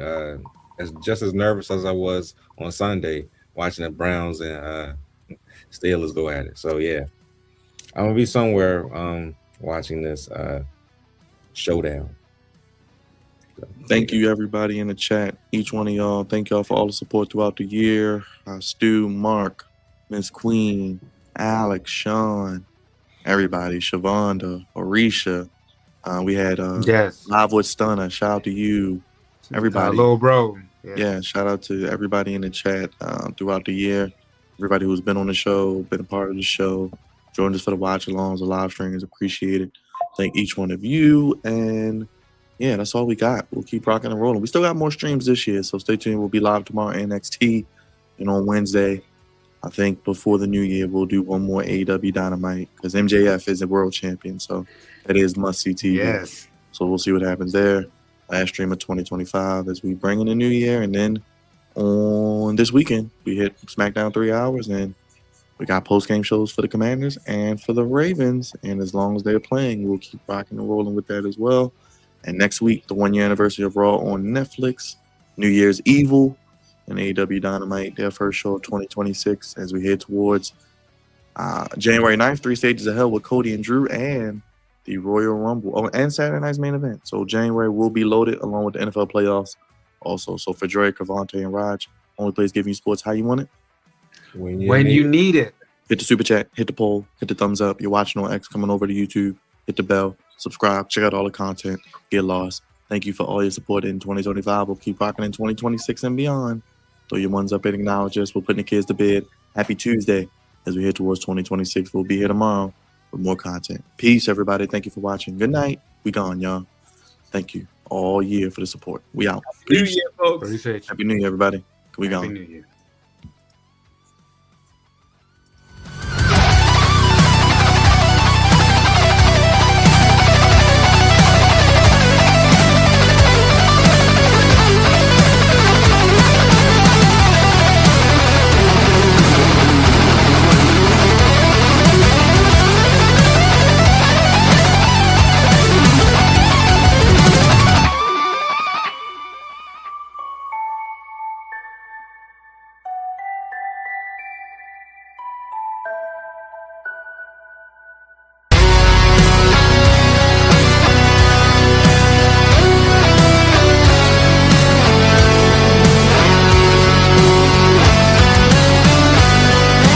just as nervous as I was on Sunday watching the Browns and Steelers go at it. So, yeah, I'm going to be somewhere watching this showdown. Thank you, everybody in the chat. Each one of y'all. Thank y'all for all the support throughout the year. Stu, Mark, Miss Queen, Alex, Sean, everybody, Shavonda, Orisha. We had Live with Stunner. Shout out to you, everybody. Little bro. Yeah, shout out to everybody in the chat throughout the year. Everybody who's been on the show, been a part of the show, joined us for the watch-alongs, the live streams. Appreciate it. Thank each one of you. And yeah, that's all we got. We'll keep rocking and rolling. We still got more streams this year, so stay tuned. We'll be live tomorrow NXT. And on Wednesday, I think before the new year, we'll do one more AEW Dynamite because MJF is a world champion, so that is must-see TV. Yes. So we'll see what happens there. Last stream of 2025 as we bring in the new year. And then on this weekend, we hit SmackDown 3 hours, and we got post-game shows for the Commanders and for the Ravens. And as long as they're playing, we'll keep rocking and rolling with that as well. And next week, the 1-year anniversary of Raw on Netflix, New Year's Evil, and AEW Dynamite, their first show of 2026 as we head towards January 9th, 3 Stages of Hell with Cody and Drew and the Royal Rumble. Oh, and Saturday night's main event. So January will be loaded along with the NFL playoffs also. So for Dre, Cavante, and Raj, only place giving you sports how you want it. When you need it. Hit the super chat, hit the poll, hit the thumbs up. You're watching on X, coming over to YouTube. Hit the bell, subscribe, check out all the content. Get lost. Thank you for all your support in 2025. We'll keep rocking in 2026 and beyond. Throw your ones up and acknowledge us. We're putting the kids to bed. Happy Tuesday as we head towards 2026. We'll be here tomorrow with more content. Peace, everybody. Thank you for watching. Good night. We gone, y'all. Thank you all year for the support. We out. New Year, folks. Appreciate you. Happy New Year, everybody. We Happy gone. New Year.